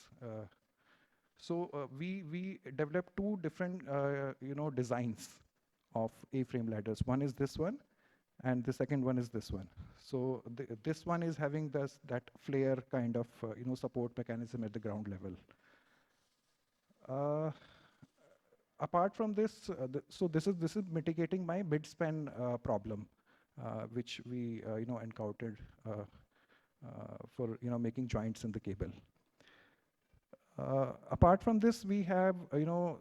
So we developed two different designs of A-frame ladders. One is this one, and the second one is this one. So this one is having that flare kind of support mechanism at the ground level. Apart from this, so this is mitigating my mid-span problem, which we encountered for making joints in the cable. Apart from this, we have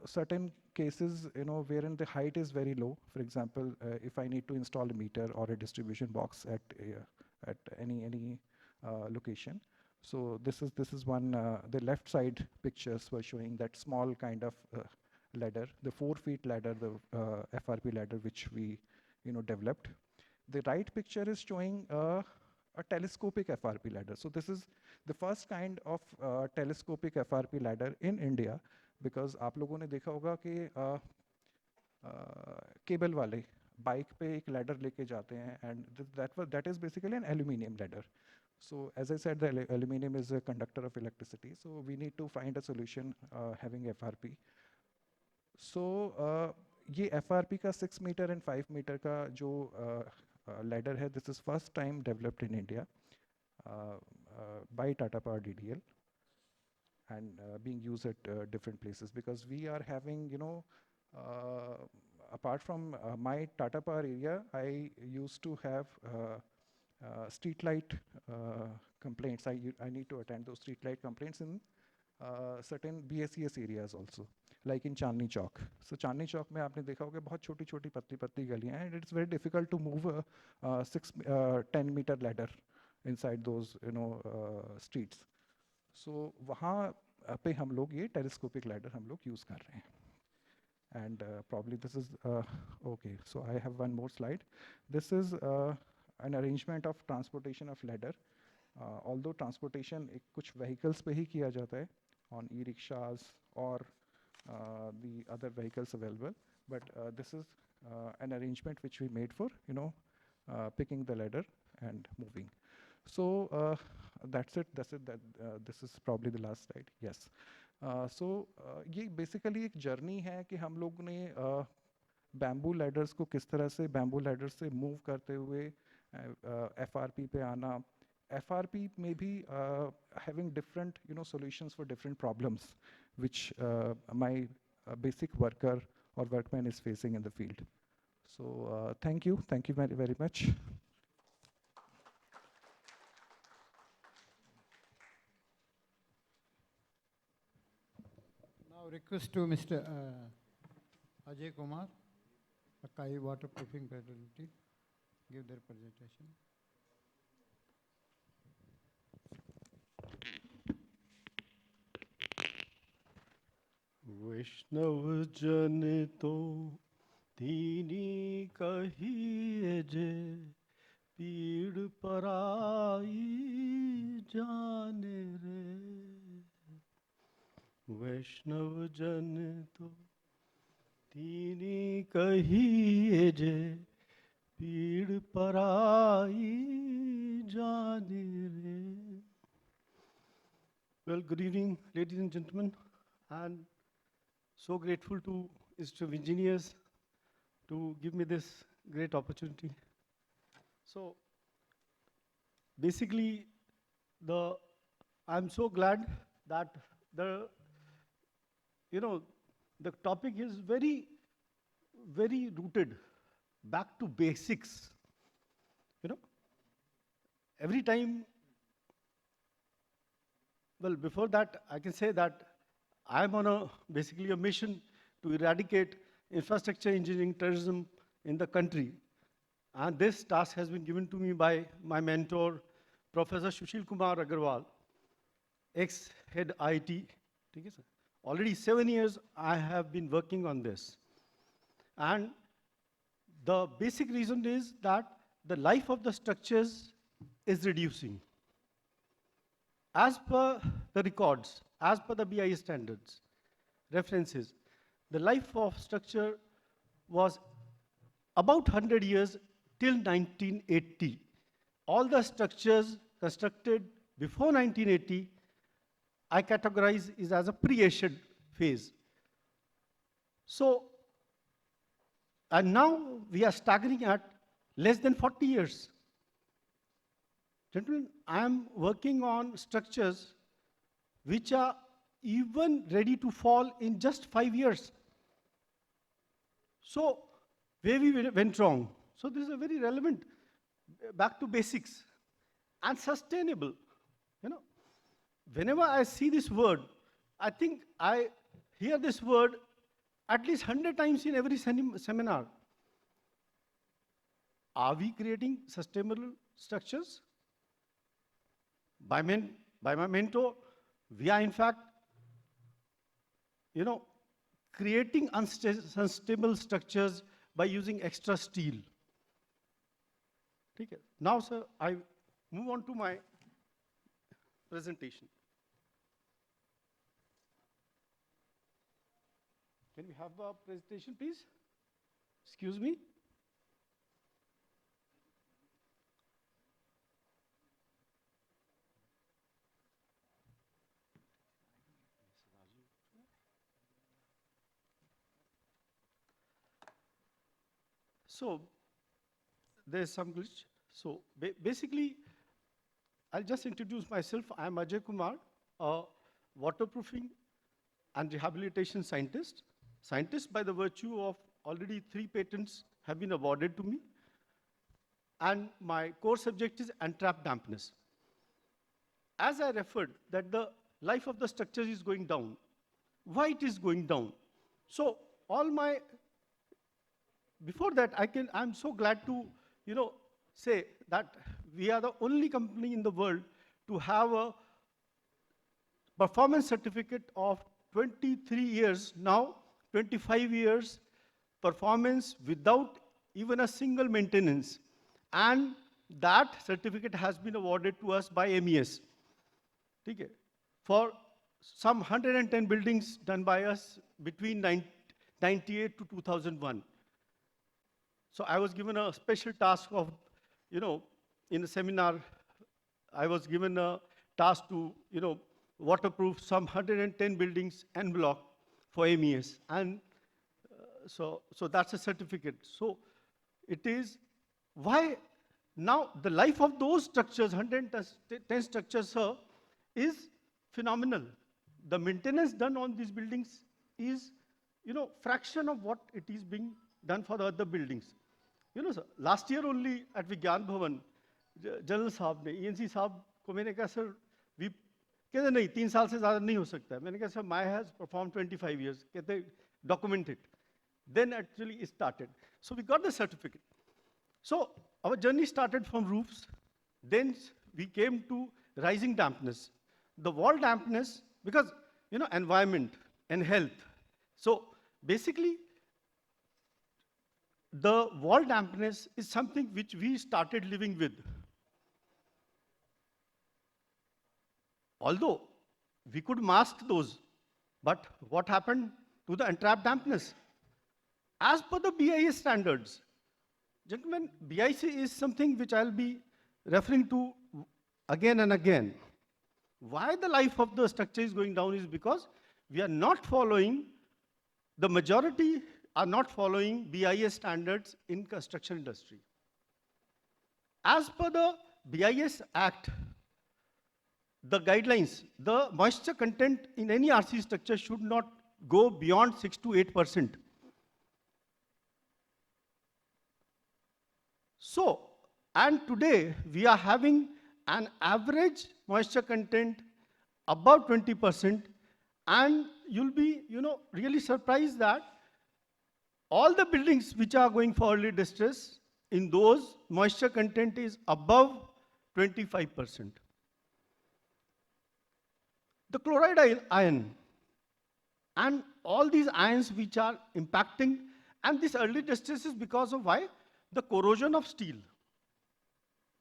certain cases wherein the height is very low. For example, if I need to install a meter or a distribution box at any location. So this is one. The left side pictures were showing that small kind of ladder, the 4 feet ladder, the FRP ladder, which we developed. The right picture is showing a telescopic FRP ladder. So this is the first kind of telescopic FRP ladder in India, because आप लोगों ने देखा होगा कि cable वाले bike पे एक ladder लेके जाते हैं, and that is basically an aluminium ladder. So as I said, the aluminium is a conductor of electricity. So we need to find a solution having FRP. So ये FRP का 6 meter and 5 meter का जो ladder है, this is first time developed in India by Tata Power DDL, and being used at different places, because we are having, apart from my Tata Power area, I used to have street light complaints. I need to attend those street light complaints in certain BSES areas also, like in Chandni Chowk. So Chandni Chowk में आपने देखा होगा बहुत छोटी-छोटी पतली-पतली गलियां हैं, and it's very difficult to move a 10 meter ladder inside those streets. So वहाँ पे हम लोग ये telescopic ladder हम लोग use कर रहे हैं. And probably this is okay. So I have one more slide. This is an arrangement of transportation of ladder. Although transportation कुछ vehicles पे ही किया जाता है, on e-rickshaws or the other vehicles available, but this is an arrangement which we made for picking the ladder and moving. So that's it. This is probably the last slide. Yes. So ये basically एक journey है कि हम लोग ने bamboo ladders को किस तरह से bamboo ladders से move करते हुए FRP पे आना. FRP may be having different solutions for different problems, which my basic worker or workman is facing in the field. So thank you very, very much. Now request to Mr. Ajay Kumar, Akai Waterproofing Facility, give their presentation. वैष्णव जन तो दीनी कहिए जे पीड़ पराई जाने रे. वैष्णव जन तो दीनी कहिए जे पीड़ पराई जाने रे. Well, good evening, ladies and gentlemen, and so grateful to Institute of Engineers to give me this great opportunity. So basically, I'm so glad that the topic is very, very rooted back to basics. Every time, well, before that, I can say that I'm on basically a mission to eradicate infrastructure engineering terrorism in the country. And this task has been given to me by my mentor, Professor Sushil Kumar Agarwal, ex-head IIT. Already 7 years I have been working on this. And the basic reason is that the life of the structures is reducing. As per the records, as per the BIS standards, references, the life of structure was about 100 years till 1980. All the structures constructed before 1980, I categorize is as a pre-Asian phase. So, and now we are staggering at less than 40 years. Gentlemen, I am working on structures which are even ready to fall in just 5 years. So, where we went wrong? So, this is a very relevant, back to basics, and sustainable. You know, whenever I see this word, I think I hear this word at least 100 times in every seminar. Are we creating sustainable structures? By my mentor, we are in fact, creating unstable structures by using extra steel. Okay. Now, sir, I move on to my presentation. Can we have a presentation, please? Excuse me. So, there's some glitch. So, basically, I'll just introduce myself. I'm Ajay Kumar, a waterproofing and rehabilitation scientist. Scientist by the virtue of already 3 patents have been awarded to me. And my core subject is entrapment dampness. As I referred that the life of the structure is going down. Why it is going down? So before that, I'm so glad to, say that we are the only company in the world to have a performance certificate of 23 years now, 25 years performance without even a single maintenance. And that certificate has been awarded to us by MES. Okay. For some 110 buildings done by us between 1998 to 2001. So I was given a special task of, in a seminar, I was given a task to, waterproof some 110 buildings en bloc for MES. And so that's a certificate. So it is, why now the life of those structures, 110 structures, sir, is phenomenal. The maintenance done on these buildings is, fraction of what it is being done for the other buildings. Sir, last year only at Vigyan Bhavan, General Saab ne, ENC Saab ko maine kaha, sir, we कहते नहीं 3 साल से ज़्यादा नहीं हो सकता है. मैंने कहा sir, my has performed 25 years. कहते document it. Then actually it started. So we got the certificate. So our journey started from roofs. Then we came to rising dampness. The wall dampness, because, environment and health. So basically, the wall dampness is something which we started living with. Although we could mask those, but what happened to the entrapment dampness? As per the BIS standards, gentlemen, BIS is something which I'll be referring to again and again. Why the life of the structure is going down is because we are not following, the majority are not following BIS standards in construction industry. As per the BIS Act, the guidelines, the moisture content in any RC structure should not go beyond 6 to 8%. So, and today we are having an average moisture content above 20%, and you'll be, really surprised that all the buildings which are going for early distress, in those moisture content is above 25%. The chloride ion and all these ions which are impacting, and this early distress is because of why? The corrosion of steel.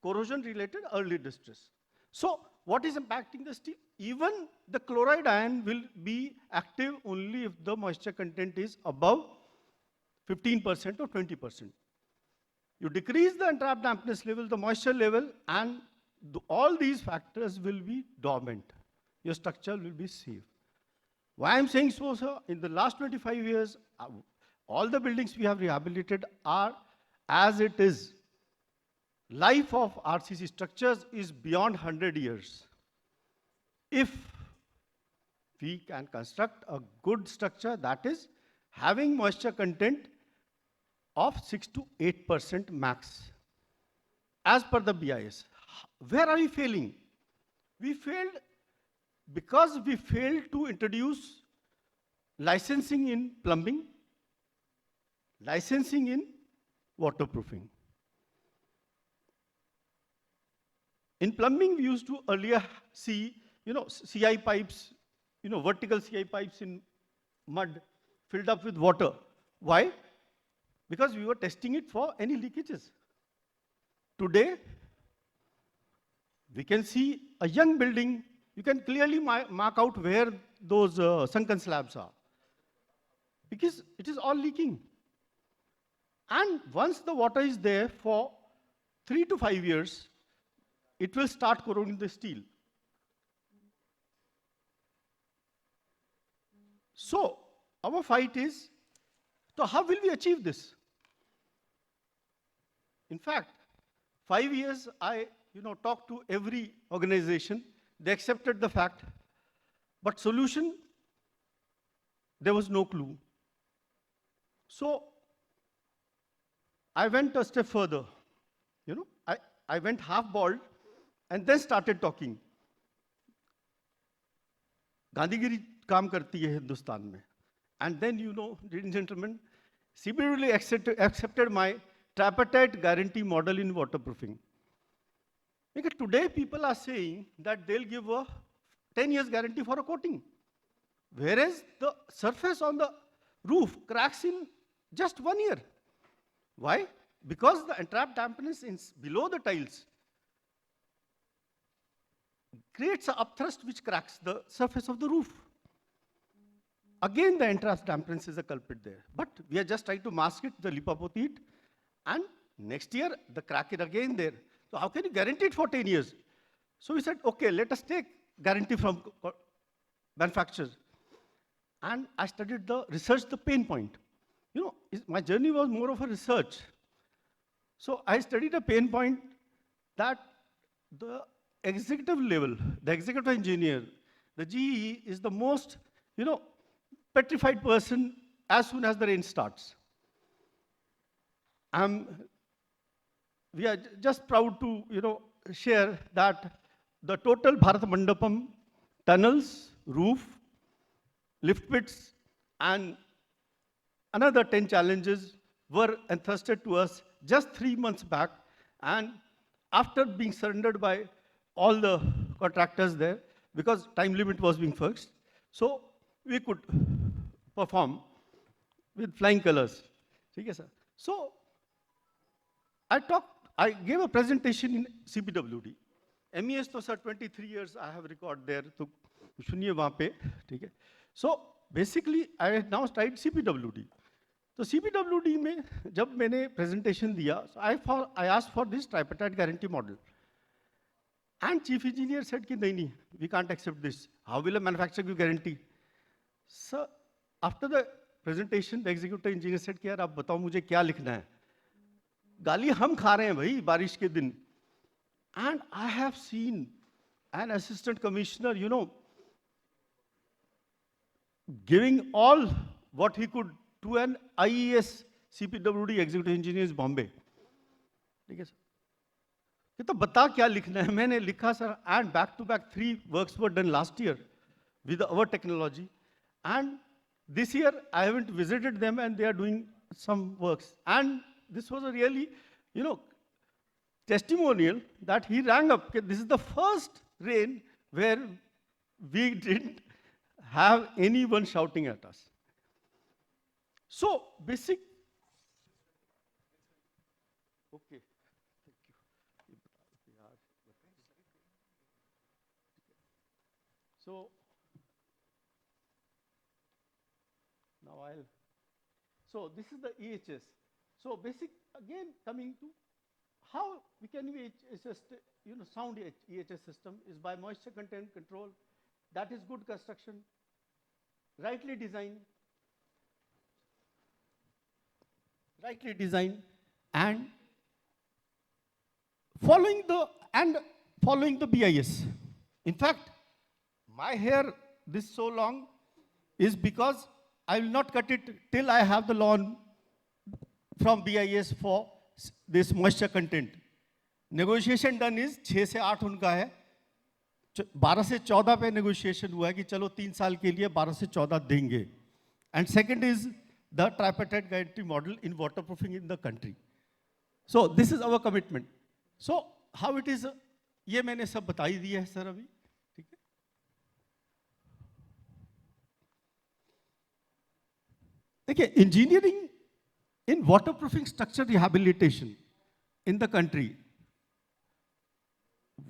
Corrosion related early distress. So what is impacting the steel? Even the chloride ion will be active only if the moisture content is above 15% or 20%. You decrease the entrapment dampness level, the moisture level, and all these factors will be dormant. Your structure will be safe. Why I'm saying so, sir? In the last 25 years, all the buildings we have rehabilitated are as it is. life of RCC structures is beyond 100 years. If we can construct a good structure that is having moisture content of 6 to 8% max, as per the BIS. Where are we failing? We failed because we failed to introduce licensing in plumbing, licensing in waterproofing. In plumbing, we used to earlier see, CI pipes, vertical CI pipes in mud filled up with water. Why? Because we were testing it for any leakages. Today, we can see a young building, you can clearly mark out where those sunken slabs are, because it is all leaking. And once the water is there for 3 to 5 years, it will start corroding the steel. So, our fight is, so how will we achieve this? In fact, 5 years I talked to every organization, they accepted the fact, but solution, there was no clue. So, I went a step further. I went half bald and then started talking. Gandhigiri काम करती है हिंदुस्तान में. And then, ladies and gentlemen, CBW accepted my tripartite guarantee model in waterproofing. Because today people are saying that they'll give a 10 years guarantee for a coating. Whereas the surface on the roof cracks in just 1 year. Why? Because the entrapped dampness below the tiles creates an upthrust which cracks the surface of the roof. Again, the entrapped dampness is a culprit there. But we are just trying to mask it, the lipopotty it, and next year the crack is again there. So how can you guarantee it for 10 years? So we said, okay, let us take guarantee from manufacturers. And I studied researched the pain point. My journey was more of a research. So I studied a pain point that the executive level, the executive engineer, the GE is the most, petrified person as soon as the rain starts. We are just proud to, share that the total Bharat Mandapam tunnels, roof, lift pits, and another 10 challenges were entrusted to us just 3 months back, and after being surrendered by all the contractors there, because time limit was being fixed, so we could perform with flying colors. Okay, sir. So I gave a presentation in CPWD. MES to sir 23 years I have record there. So सुनिए वहाँ पे, ठीक है. So basically I now tried CPWD. तो CPWD में जब मैंने presentation दिया, so I asked for this tripartite guarantee model. And chief engineer said कि नहीं, we can't accept this. How will a manufacturer give guarantee? So after the presentation, the executive engineer said कि यार आप बताओ मुझे क्या लिखना है. गाली हम खा रहे हैं भाई बारिश के दिन. And I have seen an assistant commissioner, giving all what he could to an IES CPWD executive engineers Bombay. ठीक है सर. कि तो बता क्या लिखना है. मैंने लिखा sir, and back to back 3 works were done last year with our technology. And this year I haven't visited them and they are doing some works. And this was a really, testimonial that he rang up. This is the first rain where we didn't have anyone shouting at us. So basic. Okay. Thank you. So now so this is the EHS. So basic, again, coming to how we can sound EHS system is by moisture content control. That is good construction, rightly designed, and following the BIS. In fact, my hair this so long is because I will not cut it till I have the lawn from BIS for this moisture content. Negotiation done is 6 से 8 उनका है, 12 से 14 पे negotiation हुआ है कि चलो 3 साल के लिए 12 से 14 देंगे. And second is the tripartite guarantee model in waterproofing in the country. So this is our commitment. So how it is, ये मैंने सब बता ही दिया है सर अभी, ठीक है? देखिए, engineering in waterproofing structure rehabilitation in the country,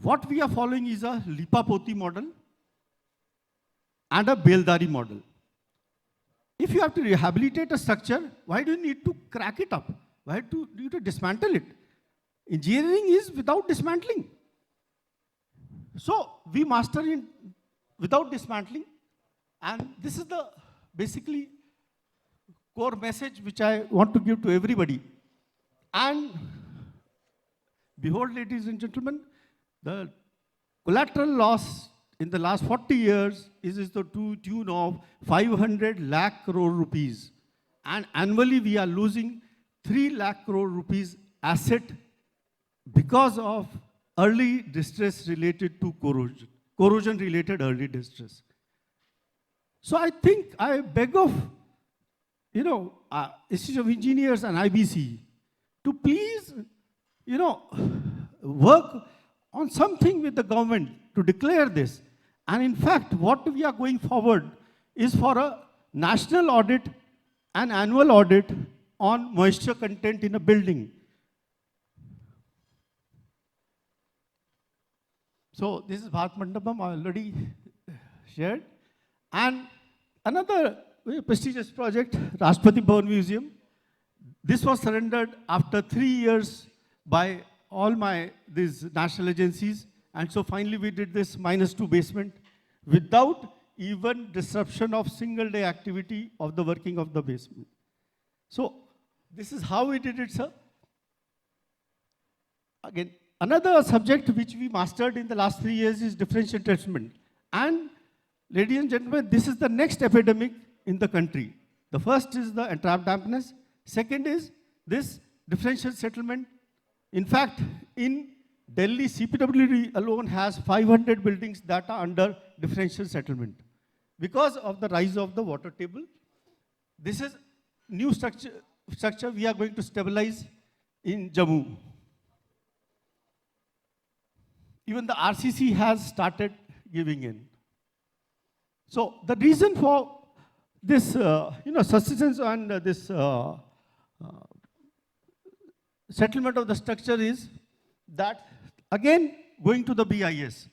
what we are following is a Lipapoti model and a Beldari model. If you have to rehabilitate a structure, why do you need to crack it up? Why do you need to dismantle it? Engineering is without dismantling. So we master it without dismantling, and this is the basically core message which I want to give to everybody. And behold, ladies and gentlemen, the collateral loss in the last 40 years is the tune of 500 lakh crore rupees. And annually we are losing 3 lakh crore rupees asset because of early distress related to corrosion related early distress. So I think I beg of, Institute of Engineers and IBC to please, work on something with the government to declare this. And in fact, what we are going forward is for a national audit, an annual audit on moisture content in a building. So this is Bharat Mandapam, I already shared. And another very prestigious project, Rashtrapati Bhavan Museum. This was surrendered after 3 years by all these national agencies. And so finally we did this -2 basement without even disruption of single day activity of the working of the basement. So this is how we did it, sir. Again, another subject which we mastered in the last 3 years is differential treatment. And ladies and gentlemen, this is the next epidemic in the country. The first is the entrapped dampness. Second is this differential settlement. In fact, in Delhi, CPWD alone has 500 buildings that are under differential settlement because of the rise of the water table. This is new structure we are going to stabilize in Jammu. Even the RCC has started giving in. So the reason for this, sustenance and this settlement of the structure is that, again, going to the BIS,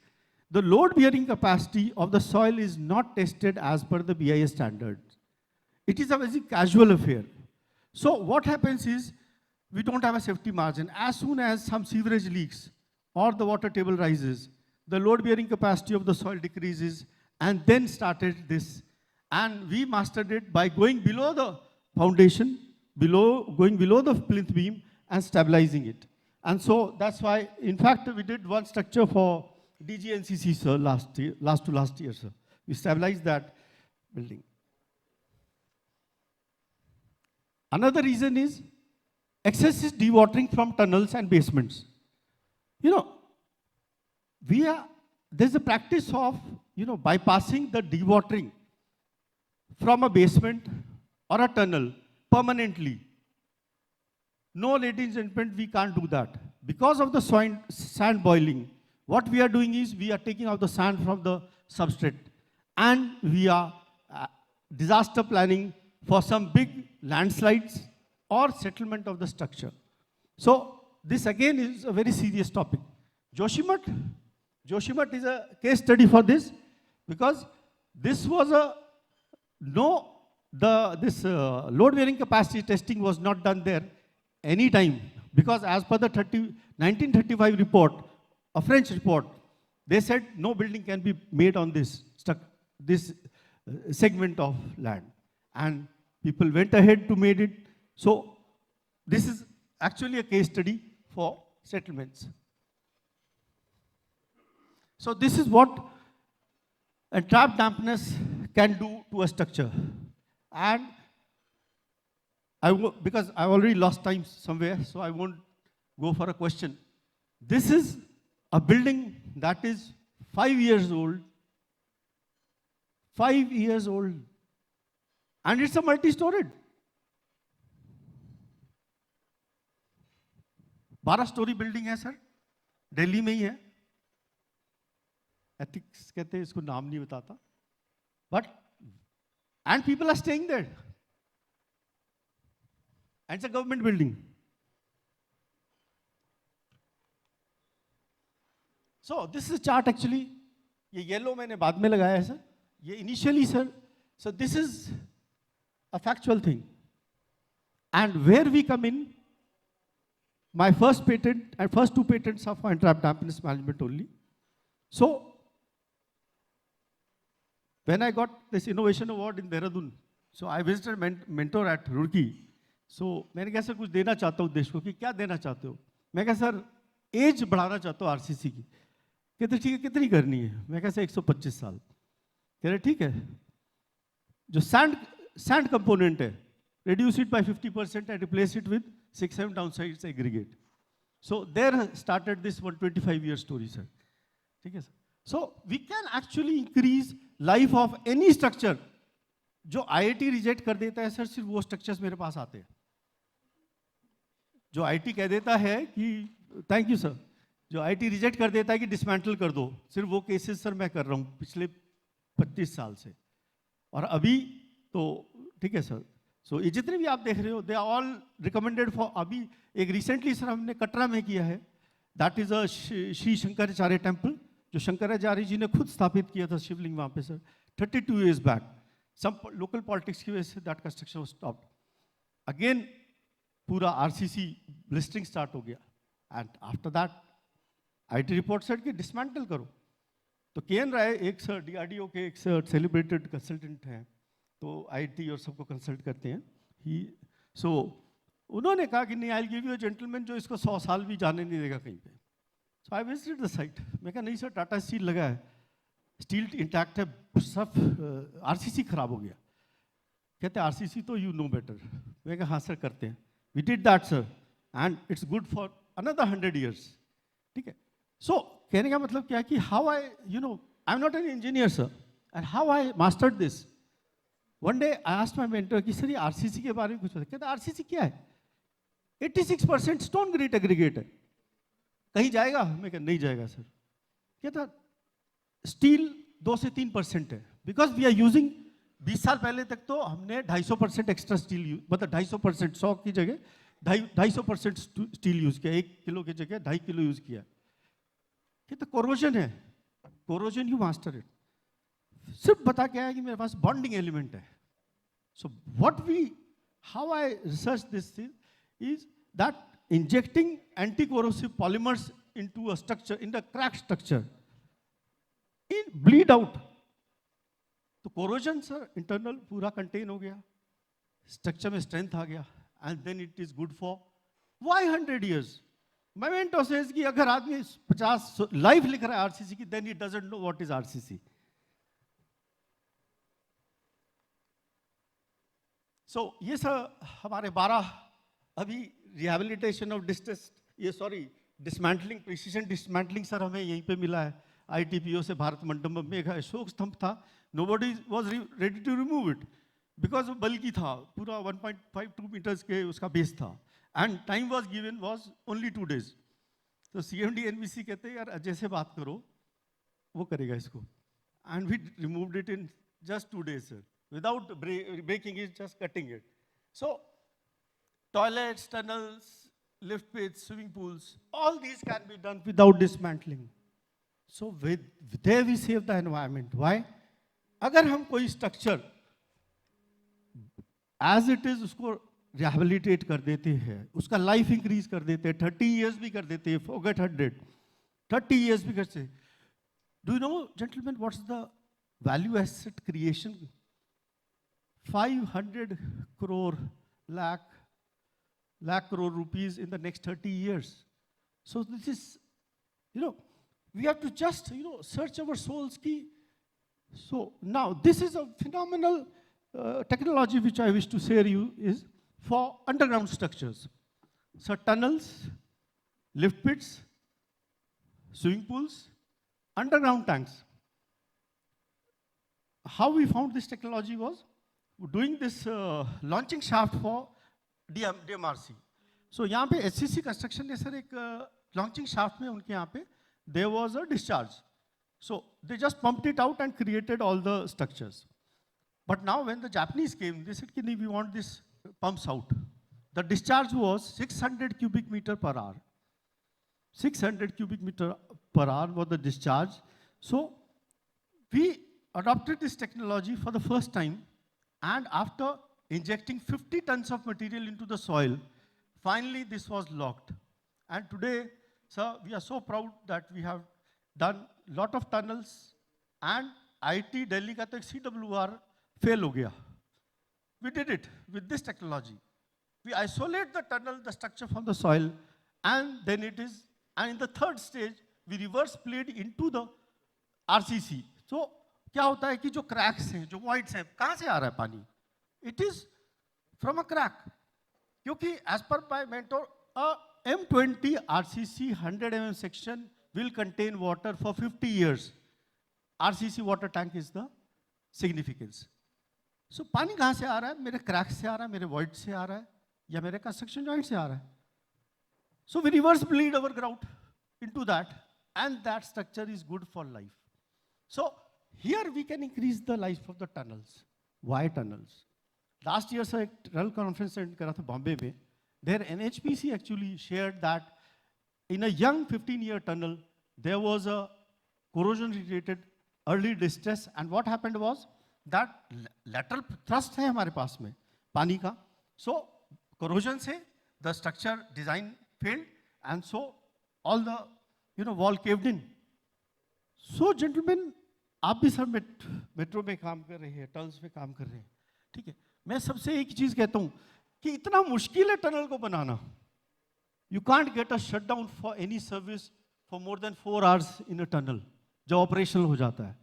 the load bearing capacity of the soil is not tested as per the BIS standards. It is a very casual affair. So what happens is, we don't have a safety margin. As soon as some sewerage leaks or the water table rises, the load bearing capacity of the soil decreases, and then started this. And we mastered it by going below the foundation, going below the plinth beam and stabilizing it. And so that's why, in fact, we did one structure for DGNCC, sir, last year, sir. We stabilized that building. Another reason is excessive dewatering from tunnels and basements. There's a practice of, bypassing the dewatering from a basement or a tunnel permanently. No, ladies and gentlemen, we can't do that. Because of the sand boiling, what we are doing is we are taking out the sand from the substrate, and we are disaster planning for some big landslides or settlement of the structure. So this again is a very serious topic. Joshimath is a case study for this, because this was load bearing capacity testing was not done there any time, because as per the 1935 report, a French report, they said no building can be made on this segment of land. And people went ahead to made it. So this is actually a case study for settlements. So this is what a trap dampness can do to a structure. And because I already lost time somewhere, so I won't go for a question. This is a building that is 5 years old. 5 years old. And it's a multi-storied. 12 story building है sir, Delhi में ही है. Ethics कहते हैं इसको, नाम नहीं बताता. But and people are staying there. And it's a government building. So this is chart actually. ये येलो मैंने बाद में लगाया है सर. ये इनिशियली सर. सो दिस इज a factual thing. And where we come in, my first patent and first 2 patents are for entrap dampness management only. So, when I got this innovation award in Dehradun, so I visited mentor at Roorkee. So, मैंने कहा sir कुछ देना चाहता हूँ देश को. कि क्या देना चाहते हो? मैं कहा सर एज बढ़ाना चाहता हूँ आरसीसी की. कहते ठीक है, कितनी करनी है? मैं कहा सर 125 साल. कह रहे ठीक है. जो sand component है, reduce it by 50% and replace it with 6-7 downsides aggregate. So there started this 125-year story, sir. ठीक है sir. So we can actually increase life of any structure. जो IIT reject कर देता है सर, सिर्फ वो structures मेरे पास आते हैं. जो IIT कह देता है कि thank you sir, जो IIT reject कर देता है कि dismantle कर दो, सिर्फ वो cases सर मैं कर रहा हूँ पिछले 25 साल से. और अभी तो ठीक है सर. सो ये जितने भी आप देख रहे हो, they are all recommended for. अभी एक रिसेंटली सर हमने कटरा में किया है. That is a Shri Shankaracharya temple, जो शंकराचार्य जी ने खुद स्थापित किया था शिवलिंग वहाँ पे sir 32 years back. Some local politics की वजह से that construction was stopped. Again पूरा आरसीसी ब्लिस्टिंग स्टार्ट हो गया. And after that IIT report said कि डिसमेंटल करो. तो के.एन. राय एक सर डीआरडीओ के एक सर सेलिब्रेटेड कंसल्टेंट हैं, तो आईटी और सबको कंसल्ट करते हैं. सो उन्होंने कहा कि नहीं, I will give you a gentleman जो इसको 100 साल भी जाने नहीं देगा कहीं पे. सो आई विजिटेड द साइट. मैं कहा नहीं सर, टाटा स्टील लगा है, स्टील इंटैक्ट है, सब आरसीसी खराब हो गया. कहते हैं आरसीसी तो यू नो बेटर. मैं कहा हाँ सर करते हैं. We did that sir and it's good for another 100 years. ठीक है. सो कहने का मतलब क्या है कि how I I am not an engineer sir, and how I mastered this. One day I asked my mentor कि सर ये आरसीसी के बारे में कुछ बताइए. कहता आरसीसी क्या है? 86% स्टोन ग्रेट एग्रीगेट है, कहीं जाएगा? मैं कहा नहीं जाएगा सर. कहता स्टील 2 से 3% है, बिकॉज वी आर यूजिंग. 20 साल पहले तक तो हमने 250% एक्स्ट्रा स्टील यूज, मतलब 250%, 100 की जगह 250% स्टील यूज किया. 1 किलो की जगह 2.5 किलो यूज किया. कहता कोरोजन है. Corrosion you master it. सिर्फ बता क्या है कि मेरे पास बॉन्डिंग एलिमेंट है. So what we, how I research this is that injecting anti corrosive polymers into a structure, in the crack structure, in bleed out. तो कोरोजन सर इंटरनल पूरा contain हो गया, स्ट्रक्चर में स्ट्रेंथ आ गया, and then it is good for why 100 years. Memento says कि अगर आदमी 50 लाइफ लिख रहा है आरसीसी की, then it doesn't know what is RCC. So ये सर हमारे 12 अभी rehabilitation of dismantling, precision dismantling sir हमें यहीं पे मिला है. आईटीपीओ से भारत मंडपम में एक अशोक स्तंभ था, nobody was ready to remove it because बल्कि था, पूरा 1.52 meters के उसका बेस था, and time was given was only 2 days. तो सीएमडी एनबीसी कहते हैं यार अजय से बात करो, वो करेगा इसको. And we removed it in just 2 days sir, without breaking it, just cutting it. So, toilets, tunnels, lift pits, swimming pools, all these can be done without dismantling. So, there we save the environment. Why? अगर हम कोई structure as it is उसको rehabilitate कर देते हैं, उसका life increase कर देते हैं, 30 years भी कर देते हैं, forget 100, 30 years भी करते हैं. Do you know, gentlemen, what's the value asset creation? 500 crore lakh crore rupees in the next 30 years. So this is, We have to just, search our souls key. So now this is a phenomenal technology which I wish to share you is for underground structures. So tunnels, lift pits, swimming pools, underground tanks. How we found this technology was doing this launching shaft for DMRC. So यहाँ पे HCC construction ने sir एक launching shaft में उनके यहाँ पे there was a discharge. So they just pumped it out and created all the structures. But now when the Japanese came, they said, we want this pumps out. The discharge was 600 cubic meter per hour. 600 cubic meter per hour was the discharge. So we adopted this technology for the first time, and after injecting 50 tons of material into the soil, finally this was locked. And today, sir, we are so proud that we have done lot of tunnels, and IT Delhi ka to ek CWR fail ho gaya. We did it with this technology. We isolate the tunnel, the structure from the soil, and then and in the third stage, we reverse played into the RCC. So, क्या होता है कि जो cracks हैं, जो voids हैं, कहाँ से आ रहा है पानी? It is from a crack. क्योंकि as per my mentor, a M20 RCC 100 mm section will contain water for 50 years. RCC water tank is the significance. So पानी कहाँ से आ रहा है? मेरे cracks से आ रहा है, मेरे void से आ रहा है, या मेरे construction joint से आ रहा है. So we reverse bleed our grout into that, and that structure is good for life. So here we can increase the life of the tunnels. Why tunnels? Last year, sir, a tunnel conference in Bombay mein, there NHPC actually shared that in a young 15-year tunnel, there was a corrosion-related early distress, and what happened was that lateral thrust hai hamare paas mein, pani ka. So corrosion se the structure design failed, and so all the wall caved in. So gentlemen, आप भी sir metro में काम कर रहे हैं, tunnels में काम कर रहे हैं, ठीक है? मैं सबसे एक चीज कहता हूं कि इतना मुश्किल है टनल को बनाना. You can't get a shutdown for any service for more than 4 hours in a tunnel, जो operational हो जाता है.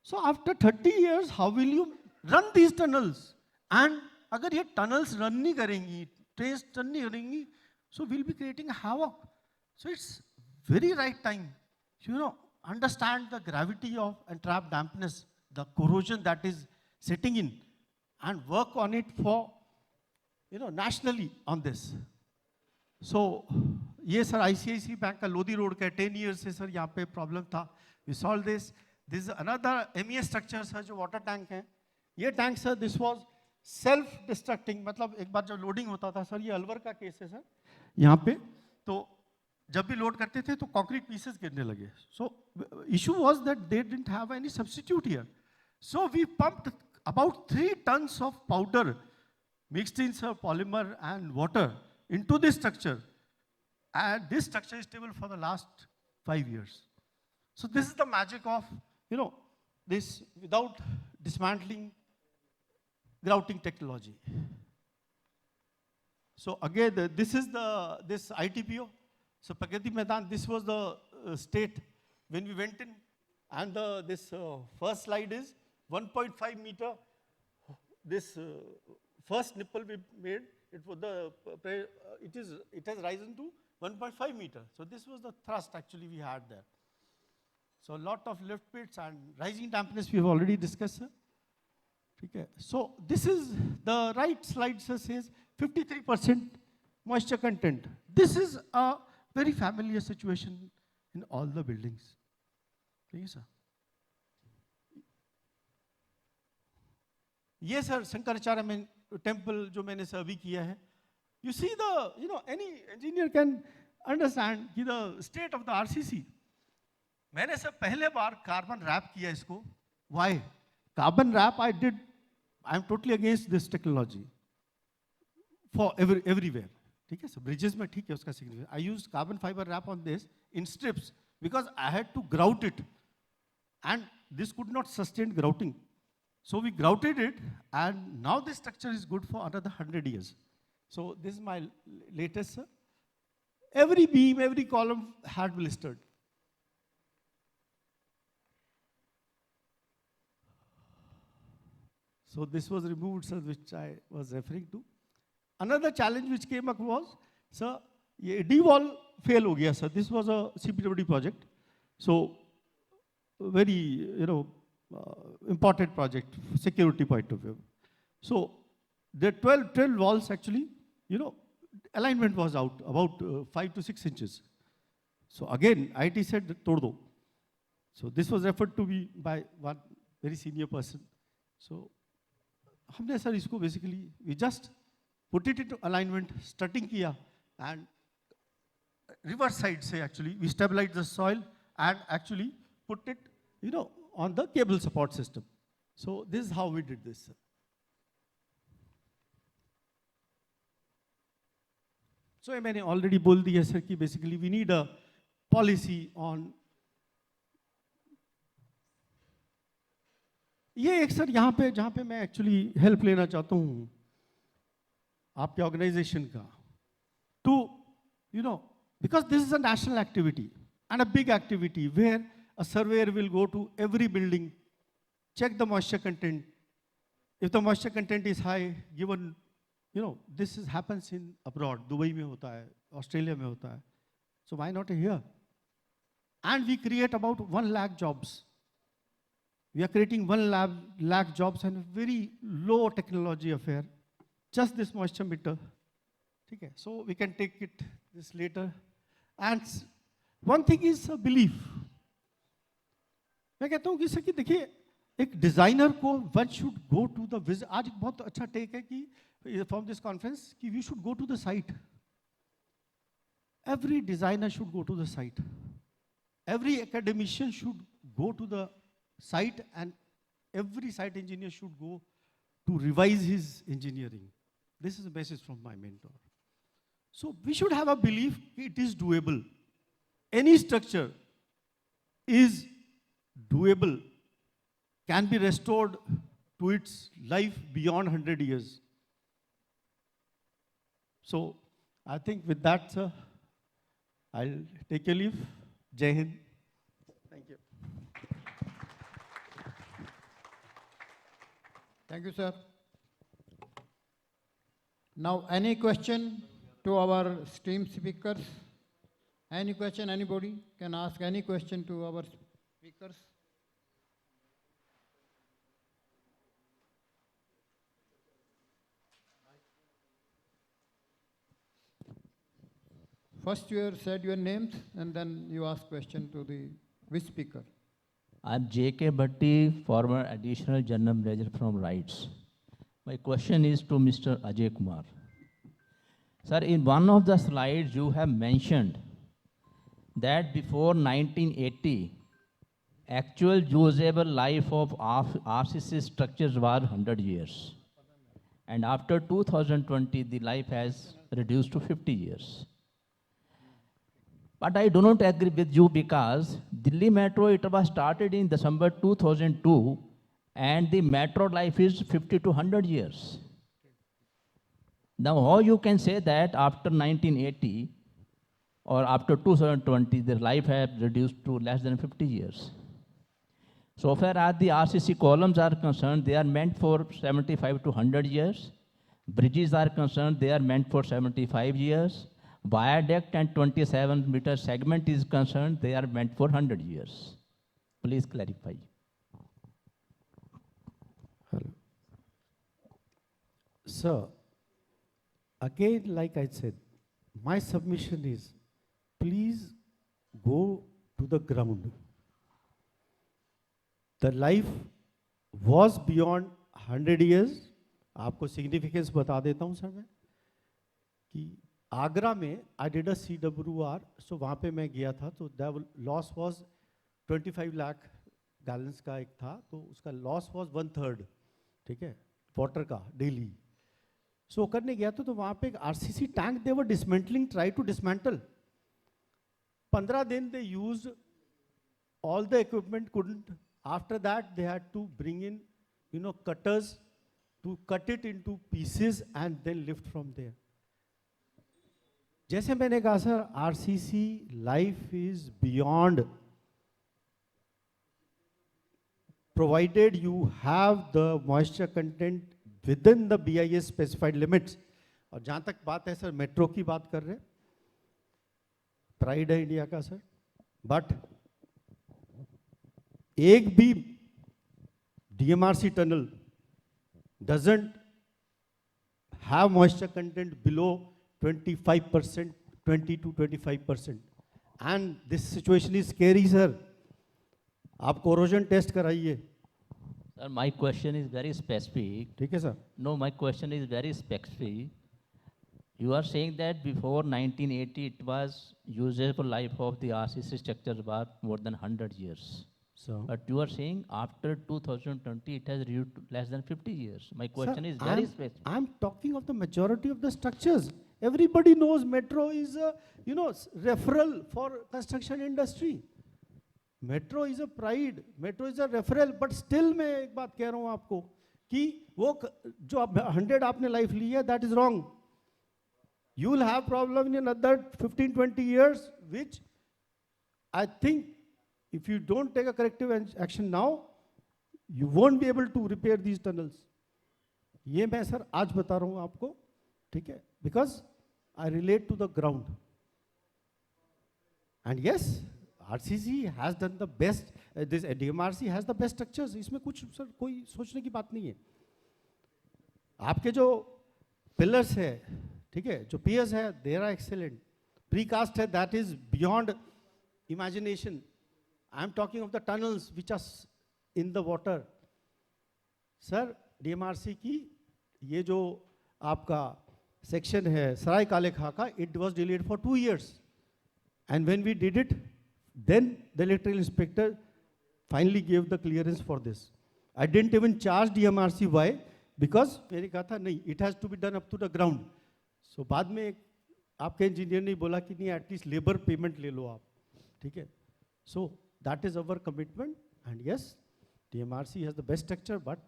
So after 30 years, how will you run these tunnels? And अगर ये tunnels run नहीं करेंगी, trains run नहीं करेंगी, so we'll be creating havoc. So it's very right time, understand the gravity of entrapped dampness, the corrosion that is setting in, and work on it for, nationally on this. So, ये sir ICICI bank का Lodhi road का 10 years से sir यहाँ पे problem था. We solved this. This is another MES structure sir जो water tank है. ये tank sir this was self-destructing. मतलब एक बार जब loading होता था सर, ये अलवर का case है सर. यहाँ पे तो जब भी लोड करते थे तो concrete pieces गिरने लगे. So issue was that they didn't have any substitute here. So we pumped about 3 tons of powder mixed in polymer and water into this structure, and this structure is stable for the last 5 years. So this is the magic of this without dismantling grouting technology. So again, this is this ITPO. So Pragati Maidan, this was the state when we went in, and this first slide is 1.5 meter. This first nipple we made, it has risen to 1.5 meter. So this was the thrust actually we had there. So a lot of lift pits and rising dampness we have already discussed, sir. Okay. So this is the right slide, sir, says 53% moisture content. This is a very familiar situation in all the buildings. Okay, sir. Yes, sir, Shankaracharya temple जो मैंने सर्वे किया है. You see any engineer can understand the state of the RCC. मैंने sir पहले बार carbon wrap किया इसको. Why? Carbon wrap I'm totally against this technology for everywhere. ठीक है, so bridges में ठीक है उसका significance. I used carbon fiber wrap on this in strips because I had to grout it, and this could not sustain grouting. So we grouted it, and now this structure is good for another 100 years. So this is my latest, sir. Every beam, every column had blistered. So this was removed, sir, which I was referring to. Another challenge which came up was, sir, ये D wall fail हो गया, sir. This was a CPWD project. So very, important project, security point of view. So the 12 walls actually, alignment was out about 5 to 6 inches. So again, IT said, tod do. So this was referred to me by one very senior person. So हमने sir इसको basically, we just put it into alignment, strutting किया, and reverse side से actually, we stabilized the soil and actually put it, on the cable support system. So this is how we did this, sir. So I मैंने already बोल दिया sir कि basically we need a policy on ये एक sir यहाँ पे जहाँ पे मैं एक्चुअली हेल्प लेना चाहता हूँ आपके ऑर्गेनाइजेशन का to because this is a national activity and a big activity where a surveyor will go to every building, check the moisture content. If the moisture content is high, given, this happens in abroad, Dubai में होता है, Australia में होता है. So why not here? And we create about 1 lakh jobs. We are creating 1 lakh jobs and a very low technology affair. Just this moisture meter. Okay, so we can take this later. And one thing is a belief. मैं कहता हूँ कि sir कि देखिए एक designer को one should go to the visit. आज एक बहुत अच्छा टेक है कि फ्रॉम दिस कॉन्फ्रेंस कि we should go to the site. Every designer should go to the site. Every academician should go to the site, and every site engineer should go to revise his engineering. This is a message from my mentor. So we should have a belief it is doable. Any structure is doable, can be restored to its life beyond 100 years. So I think with that, sir, I'll take your leave. Jai Hind. Thank you. Thank you, sir. Now, any question to our esteemed speakers? Any question, anybody can ask any question to our speakers? First you said your names and then you ask question to the which speaker? I'm J.K. Bhatti, former Additional General Manager from RITES. My question is to Mr. Ajay Kumar. Sir, in one of the slides you have mentioned that before 1980, actual usable life of RCC structures was 100 years. And after 2020, the life has reduced to 50 years. But I do not agree with you because Delhi Metro, it was started in December 2002 and the metro life is 50 to 100 years. Now, how you can say that after 1980 or after 2020, the life has reduced to less than 50 years? So far as the RCC columns are concerned, they are meant for 75 to 100 years. Bridges are concerned, they are meant for 75 years. Viaduct and 27-meter segment is concerned, they are meant for 100 years. Please clarify. Hello. Sir, again, like I said, my submission is, please go to the ground. The life was beyond 100 years. आपको significance बता देता हूँ sir मैं कि आगरा में I did a CWR, सो वहाँ पे मैं गया था तो the loss was 25 lakh gallons का एक था, तो उसका लॉस वाज 1/3, ठीक है, वाटर का डेली. सो करने गया तो वहाँ पे एक RCC tank they were dismantling, try to dismantle. 15 दिन they use all the equipment, couldn't. After that they had to bring in cutters to cut it into pieces and then lift from there. जैसे मैंने कहा sir, RCC life is beyond provided you have the moisture content within the BIS specified limits. और जहाँ तक बात है sir metro की बात कर रहे हैं, प्राइड है इंडिया का सर, बट एक भी DMRC tunnel doesn't have moisture content below 25%, 20 to 25%. And this situation is scary, sir. आप corrosion test कराइए. Sir, my question is very specific. ठीक है sir? No, my question is very specific. You are saying that before 1980, it was usable life of the RCC structures was more than 100 years. So, But you are saying after 2020, it has reduced to less than 50 years. My question is very specific. I'm talking of the majority of the structures. Everybody knows metro is a, referral for construction industry. Metro is a pride, metro is a referral, but still मैं एक बात कह रहा हूँ आपको कि वो जो आप 100 आपने life ली है, that is wrong. You will have problem in another 15-20 years, which I think if you don't take a corrective action now, you won't be able to repair these tunnels. ये मैं सर आज बता रहा हूँ आपको, ठीक है? Because I relate to the ground. And yes, RCC has done the best. This DMRC has the best structures. इसमें कुछ सर कोई सोचने की बात नहीं है. आपके जो pillars है, ठीक है? जो piers है, they are excellent. Precast है, that is beyond imagination. I am talking of the tunnels which are in the water. Sir, DMRC की ये जो आपका section है सराय काले खा का, it was delayed for 2 years. And when we did it, then the electrical inspector finally gave the clearance for this. I didn't even charge DMRC. Why? Because मैंने कहा था नहीं, it has to be done up to the ground. So बाद में आपके engineer ने बोला कि नहीं, at least labor payment ले लो आप, ठीक है? So that is our commitment. And yes, DMRC has the best structure, but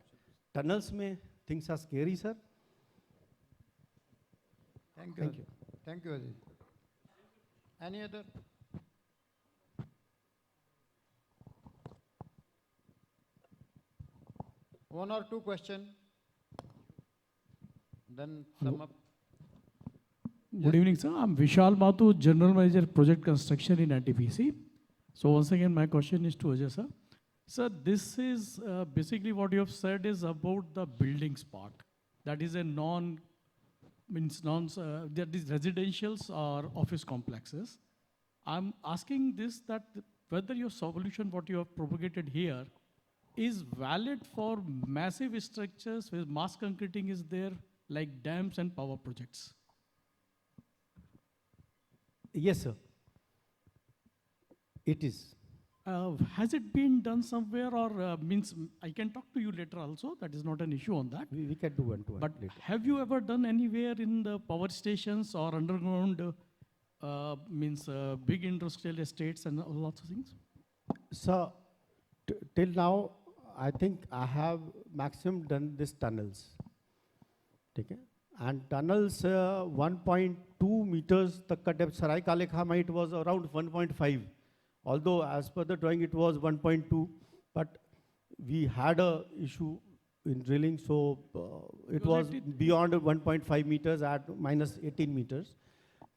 tunnels में things are scary, sir. Thank you. Thank you. Thank you, Aziz. Any other? One or two question, then sum up. Good evening, sir. I'm Vishal Mathu, General Manager, Project Construction in NTPC. So once again, my question is to Ajay, sir. Sir, this is basically what you have said is about the buildings part. That is a that is residentials or office complexes. I'm asking this that whether your solution, what you have propagated here, is valid for massive structures where mass concreting is there, like dams and power projects. Yes, sir. It is. Has it been done somewhere or means I can talk to you later also, that is not an issue on that. We can do one to one But later. have you ever done anywhere in the power stations or underground big industrial estates and all lots of things? So till now, I think I have maximum done this tunnels. Okay? And tunnels 1.2 meters तक का depth Sarai Kale Khama it was around 1.5. Although as per the drawing it was 1.2, but we had a issue in drilling, so it was beyond 1.5 meters at minus 18 meters.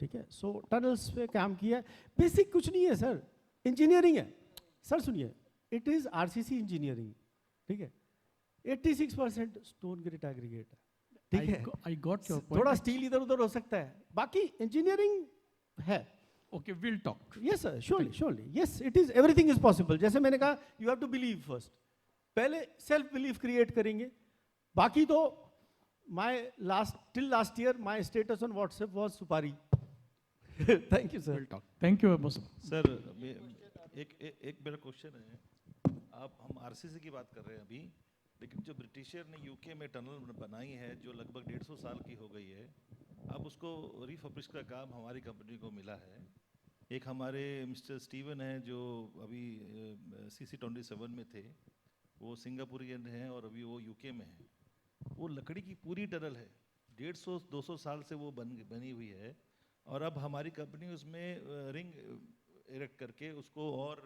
ठीक है? So tunnels पे काम किया. Basic कुछ नहीं है sir. Engineering है. Sir सुनिए. It is RCC engineering. ठीक है? 86% stone grit aggregate है. ठीक है? I got your point. थोड़ा steel इधर उधर हो सकता है. बाकी engineering है. Okay, we'll talk. Yes, sir. Surely, surely. Yes, it is. Everything is possible. जैसे मैंने कहा, you have to believe first. पहले self belief create करेंगे. बाकी तो till last year, my status on WhatsApp was Supari. Thank you, sir. We'll talk. Thank you, boss. Sir एक मेरा question है, आप हम आरसीसी की बात कर रहे हैं अभी, लेकिन जो ब्रिटिशर ने यूके में टनल बनाई है जो लगभग 150 साल की हो गई है, अब उसको रिफर्बिश का काम हमारी कंपनी को मिला है. एक हमारे मिस्टर स्टीवन हैं जो अभी CC27 में थे, वो सिंगापुरियन हैं और अभी वो यूके में हैं. वो लकड़ी की पूरी टनल है, 150-200 साल से वो बनी हुई है, और अब हमारी कंपनी उसमें रिंग इरेक्ट करके उसको और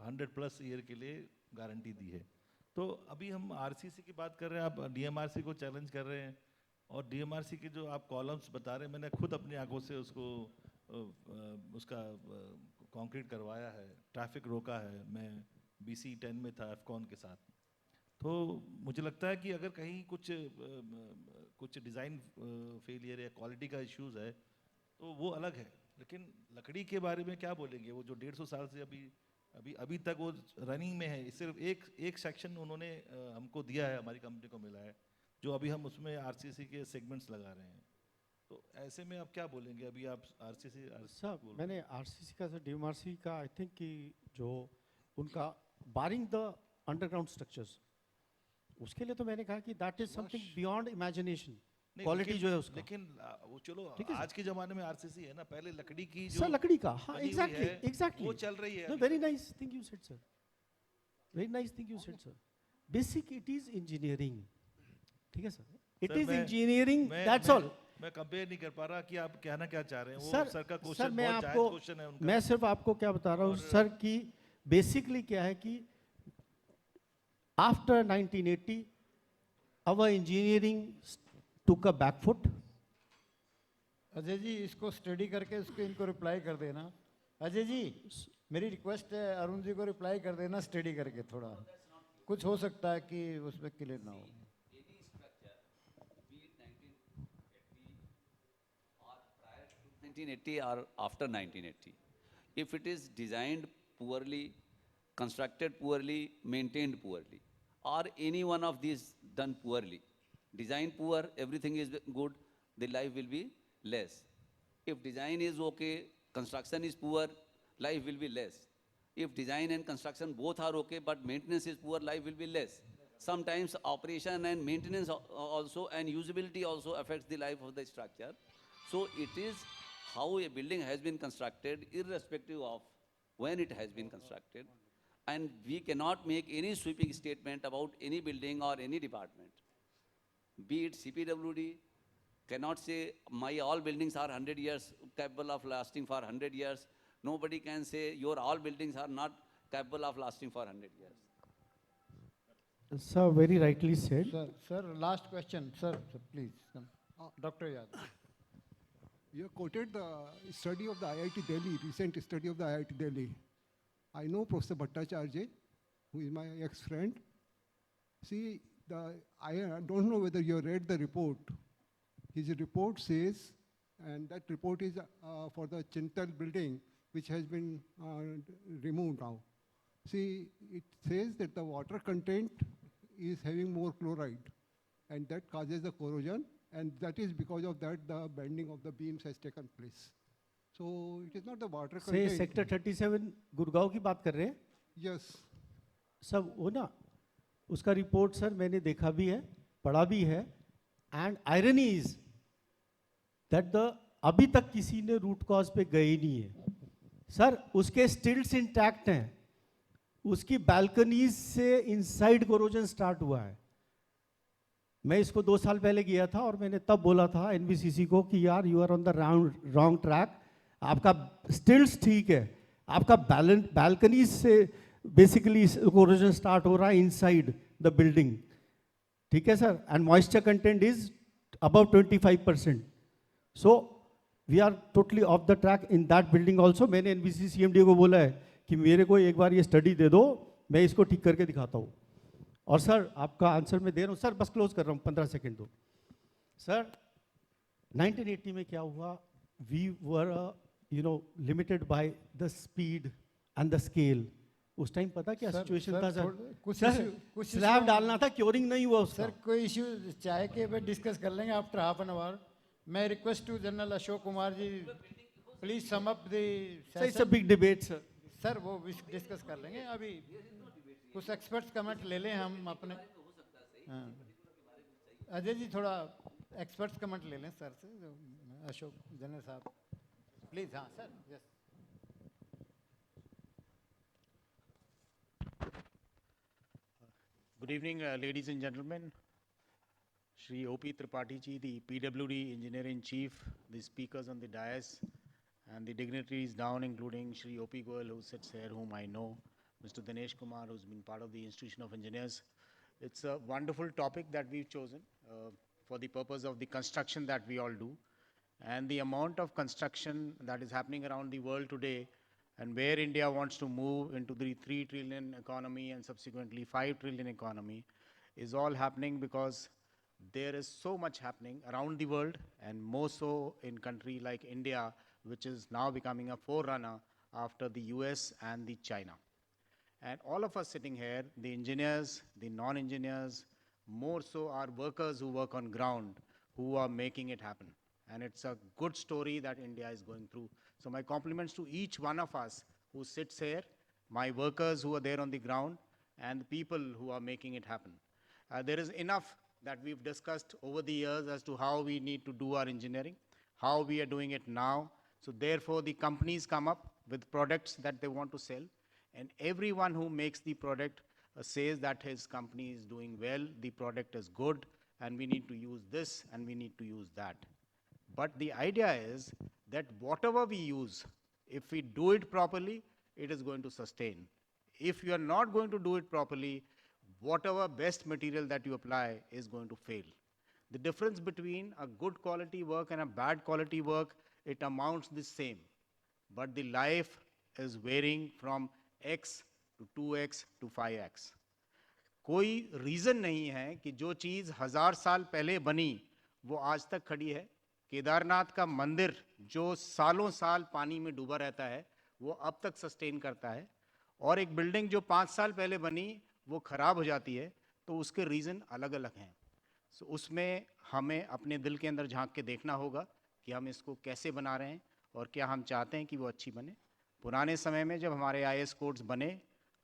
100+ ईयर के लिए गारंटी दी है. तो अभी हम आरसीसी की बात कर रहे हैं, आप डीएमआरसी को चैलेंज कर रहे हैं, और डीएमआरसी के जो आप कॉलम्स बता रहे हैं, मैंने खुद अपनी आंखों से उसको उसका कंक्रीट करवाया है, ट्रैफिक रोका है, मैं BC10 में था एफकॉन के साथ। तो मुझे लगता है कि अगर कहीं कुछ डिज़ाइन फेलियर या क्वालिटी का इश्यूज है तो वो अलग है, लेकिन लकड़ी के बारे में क्या बोलेंगे? वो जो 150 साल से अभी तक वो रनिंग में है, सिर्फ एक सेक्शन उन्होंने हमको दिया है, हमारी कंपनी को मिला है, जो अभी हम उसमें आरसीसी के सेगमेंट्स लगा रहे हैं। तो ऐसे में आप क्या बोलेंगे? अभी आप आरसीसी सर मैंने आरसीसी का, सर डीएमआरसी का, आई थिंक कि जो उनका बारिंग द अंडरग्राउंड स्ट्रक्चर्स, उसके लिए तो मैंने कहा कि that is something beyond imagination, quality जो है उसका। लेकिन वो चलो ठीक है आज के जमाने में आरसीसी है ना, पहले लकड़ी की जो सर लकड़ी का, हाँ बनी हुई एग्जैक्टली है, एग्जैक्टली वो चल रही है। No, very nice thing you said sir, very nice thing you said sir. Basic it is engineering, ठीक है सर, इट सर, इज मैं- इंजीनियरिंग, दैट्स ऑल। मैं कंपेयर नहीं कर पा रहा कि आप कहना क्या चाह रहे हैं। वो सर सर का सर क्वेश्चन मैं बहुत जायज आपको, क्वेश्चन है उनका। मैं सिर्फ आपको क्या बता रहा हूँ सर कि बेसिकली क्या है कि after 1980 our engineering took a back foot. Ajay ji इसको स्टडी करके उसको इनको रिप्लाई कर देना। अजय जी मेरी रिक्वेस्ट है, अरुण जी को रिप्लाई कर देना स्टडी करके, थोड़ा कुछ हो सकता है कि उसमें क्लियर ना हो। Any structure, be it 1980 or after 1980, if it is designed poorly, constructed poorly, maintained poorly, or any one of these done poorly, design poor, everything is good, the life will be less. If design is okay, construction is poor, life will be less. If design and construction both are okay, but maintenance is poor, life will be less. Sometimes operation and maintenance also and usability also affects the life of the structure. So it is how a building has been constructed, irrespective of when it has been constructed. And we cannot make any sweeping statement about any building or any department. Be it CPWD, cannot say my all buildings are 100 years capable of lasting for 100 years. Nobody can say your all buildings are not capable of lasting for 100 years. Sir, very rightly said. Sir last question sir please doctor Yadav. You quoted the study of the IIT Delhi, recent study of the IIT Delhi. I know Professor Bhattacharya, who is my ex-friend. See, I don't know whether you read the report. His report says, and that report is for the Chintal building, which has been removed now. See, it says that the water content is having more chloride, and that causes the corrosion, and that is because of that the bending of the beams has taken place. So it is not the water से content. Sector 37 Gurgaon की बात कर रहे हैं Yes. सब, वो ना उसका रिपोर्ट सर मैंने देखा भी है, पढ़ा भी है, and irony is that the अभी तक किसी ने रूट कॉज पे गए ही नहीं है सर। उसके स्टिल्स इंटैक्ट हैं, उसकी बालकनीज से इनसाइड कोरोजन स्टार्ट हुआ है। मैं इसको 2 साल पहले गया था और मैंने तब बोला था एनबीसीसी को कि यार you are on the wrong track, आपका स्टिल्स ठीक है, आपका बालकनीज से बेसिकली कोरोजन स्टार्ट हो रहा है इनसाइड द बिल्डिंग, ठीक है sir, and moisture content is above 25%। So we are totally off the track in that building also. मैंने एनबीसी सीएमडी को बोला है कि मेरे को एक बार ये स्टडी दे दो, मैं इसको ठीक करके दिखाता हूँ। और सर आपका आंसर मैं दे रहा हूँ सर, बस क्लोज कर रहा हूँ, 15 सेकेंड दो सर। 1980 में क्या हुआ, we were limited by the speed and the scale. उस टाइम पता क्या सिचुएशन था सर, कुछ स्लैब डालना था, क्योरिंग नहीं हुआ उसका। सर कोई इश्यू चाय के बाद डिस्कस कर लेंगे आफ्टर हाफ एन आवर। मैं request to general Ashok Kumar ji, please sum up the it's a big debate sir. Sir वो डिस्कस कर लेंगे, अभी कुछ एक्सपर्ट्स कमेंट ले लें हम अपने। हाँ अजय जी थोड़ा एक्सपर्ट्स कमेंट ले लें सर से, अशोक जनरल साहब प्लीज। हाँ sir yes. Good evening, ladies and gentlemen. Shri O.P. Tripathi ji, the PWD Engineer-in-Chief, the speakers on the dais, and the dignitaries down, including Shri O.P. Goyal, who sits here, whom I know, Mr. Dinesh Kumar, who's been part of the Institution of Engineers, It's a wonderful topic that we've chosen for the purpose of the construction that we all do. And the amount of construction that is happening around the world today, and where India wants to move into the 3 trillion economy and subsequently 5 trillion economy, is all happening because there is so much happening around the world, and more so in country like India, which is now becoming a forerunner after the US and the China. And all of us sitting here, the engineers, the non-engineers, more so are workers who work on ground, who are making it happen. And it's a good story that India is going through. So my compliments to each one of us who sits here, my workers who are there on the ground, and the people who are making it happen. There is enough that we've discussed over the years as to how we need to do our engineering, how we are doing it now. So therefore, the companies come up with products that they want to sell, and everyone who makes the product says that his company is doing well, the product is good, and we need to use this and we need to use that. But the idea is that whatever we use, if we do it properly, it is going to sustain. If you are not going to do it properly, whatever best material that you apply is going to fail. The difference between a good quality work and a bad quality work, it amounts the same. But the life is varying from x to 2x to 5x. कोई reason नहीं है कि जो चीज 1000 साल पहले बनी वो आज तक खड़ी है. केदारनाथ का मंदिर जो सालों साल पानी में डूबा रहता है वो अब तक सस्टेन करता है, और एक बिल्डिंग जो 5 साल पहले बनी वो खराब हो जाती है, तो उसके रीजन अलग अलग हैं. सो उसमें हमें अपने दिल के अंदर झांक के देखना होगा कि हम इसको कैसे बना रहे हैं और क्या हम चाहते हैं कि वो अच्छी बने. पुराने समय में जब हमारे IAS कोड्स बने,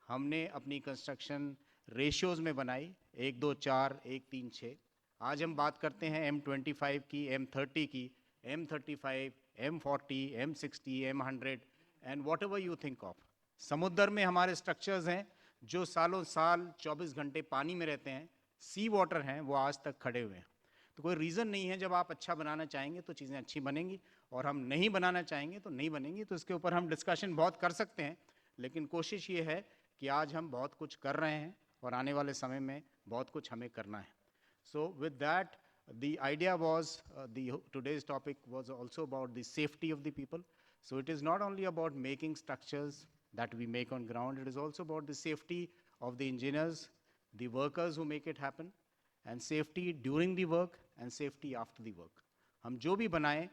हमने अपनी कंस्ट्रक्शन रेशियोज में बनाई 1 2 4 1 3 6. आज हम बात करते हैं M25 की, M30 की, M35, M40, M60, M100 and what ever you think of. समुद्र में हमारे स्ट्रक्चर्स हैं जो सालों साल 24 घंटे पानी में रहते हैं, सी वाटर हैं, वो आज तक खड़े हुए हैं. तो कोई रीज़न नहीं है, जब आप अच्छा बनाना चाहेंगे तो चीज़ें अच्छी बनेंगी, और हम नहीं बनाना चाहेंगे तो नहीं बनेंगी. तो इसके ऊपर हम डिस्कशन बहुत कर सकते हैं, लेकिन कोशिश ये है कि आज हम बहुत कुछ कर रहे हैं और आने वाले समय में बहुत कुछ हमें करना है. So with that, the idea was, today's topic was also about the safety of the people. So it is not only about making structures that we make on ground, it is also about the safety of the engineers, the workers who make it happen, and safety during the work and safety after the work. हम जो भी बनाएं,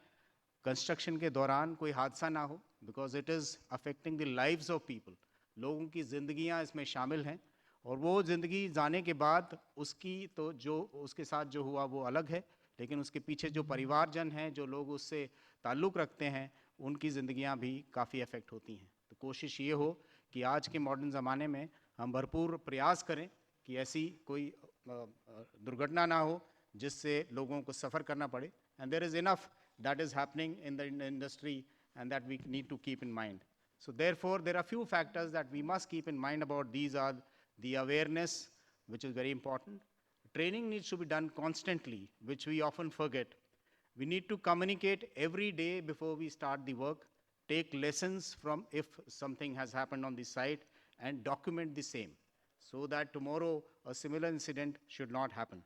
construction के दौरान कोई हादसा ना हो, because it is affecting the lives of people. लोगों की ज़िंदगियां इसमें शामिल हैं, और वो ज़िंदगी जाने के बाद उसकी तो जो उसके साथ जो हुआ वो अलग है, लेकिन उसके पीछे जो परिवारजन हैं, जो लोग उससे ताल्लुक़ रखते हैं, उनकी ज़िंदगियां भी काफ़ी अफेक्ट होती हैं. तो कोशिश ये हो कि आज के मॉडर्न ज़माने में हम भरपूर प्रयास करें कि ऐसी कोई दुर्घटना ना हो जिससे लोगों को सफ़र करना पड़े. And there is enough that is happening in the industry and that we need to keep in mind. So therefore, there are few factors that we must keep in mind about. These are the awareness, which is very important. Training needs to be done constantly, which we often forget. We need to communicate every day before we start the work, take lessons from if something has happened on the site, and document the same, so that tomorrow a similar incident should not happen.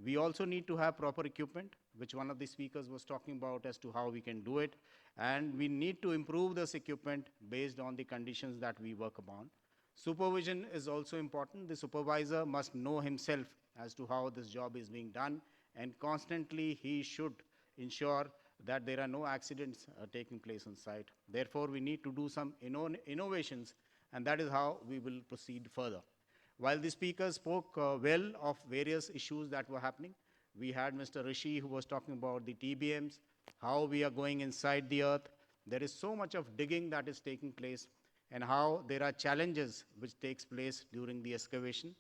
We also need to have proper equipment, which one of the speakers was talking about as to how we can do it. And we need to improve this equipment based on the conditions that we work upon. Supervision is also important. The supervisor must know himself as to how this job is being done, and constantly he should ensure that there are no accidents taking place on site. Therefore, we need to do some innovations, and that is how we will proceed further. While the speakers spoke well of various issues that were happening, we had Mr. Rishi who was talking about the TBMs, how we are going inside the earth. There is so much of digging that is taking place, and how there are challenges which takes place during the excavation,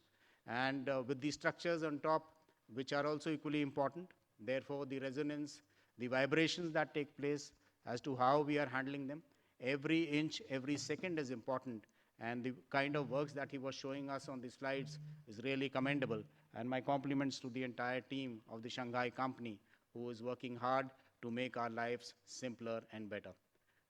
and with the structures on top, which are also equally important. Therefore, the resonance, the vibrations that take place, as to how we are handling them, every inch, every second is important. And the kind of works that he was showing us on the slides is really commendable. And my compliments to the entire team of the Shanghai company, who is working hard to make our lives simpler and better.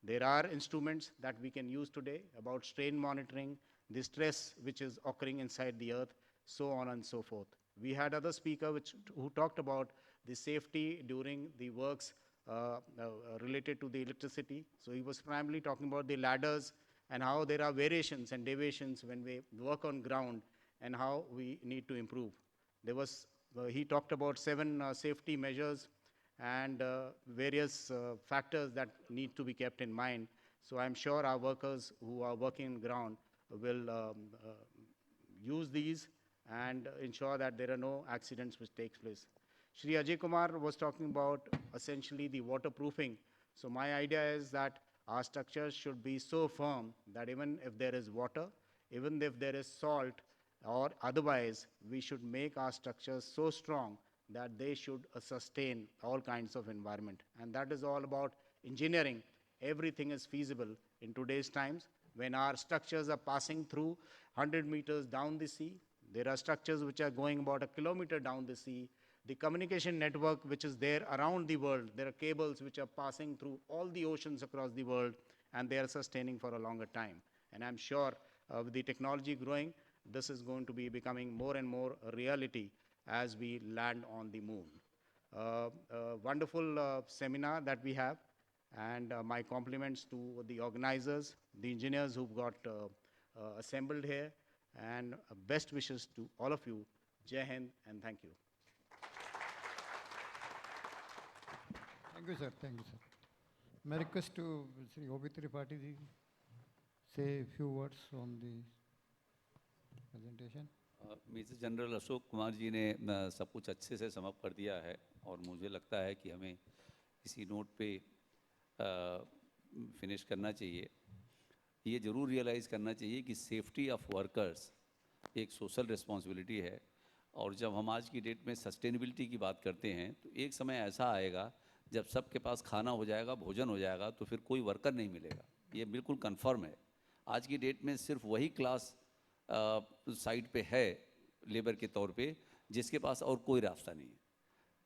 There are instruments that we can use today about strain monitoring, the stress which is occurring inside the earth. so on and so forth. We had other speaker who talked about the safety during the works related to the electricity. So he was primarily talking about the ladders and how there are variations and deviations when we work on ground and how we need to improve. There was, he talked about 7 safety measures and various factors that need to be kept in mind. So I'm sure our workers who are working on ground will use these and ensure that there are no accidents which takes place. Shri Ajay Kumar was talking about essentially the waterproofing. So my idea is that our structures should be so firm that even if there is water, even if there is salt or otherwise, we should make our structures so strong that they should sustain all kinds of environment. And that is all about engineering. Everything is feasible in today's times when our structures are passing through 100 meters down the sea. There are structures which are going about a kilometer down the sea. The communication network which is there around the world, there are cables which are passing through all the oceans across the world, and they are sustaining for a longer time. And I'm sure with the technology growing, this is going to be becoming more and more a reality as we land on the moon. Wonderful seminar that we have, and my compliments to the organizers, the engineers who've got assembled here, and best wishes to all of you. Jai Hind and thank you. Thank you, sir. Thank you, sir. May I request to Sri O.P. Tripathi ji say a few words on the presentation. Major general Ashok Kumar ji ने सब कुछ अच्छे से sum up कर दिया है और मुझे लगता है कि हमें इसी नोट पे फिनिश करना चाहिए. ये ज़रूर रियलाइज़ करना चाहिए कि सेफ्टी ऑफ वर्कर्स एक सोशल रिस्पॉन्सिबिलिटी है, और जब हम आज की डेट में सस्टेनेबिलिटी की बात करते हैं तो एक समय ऐसा आएगा जब सबके पास खाना हो जाएगा, भोजन हो जाएगा, तो फिर कोई वर्कर नहीं मिलेगा. ये बिल्कुल कन्फर्म है. आज की डेट में सिर्फ वही क्लास साइड पे है लेबर के तौर पे जिसके पास और कोई रास्ता नहीं है.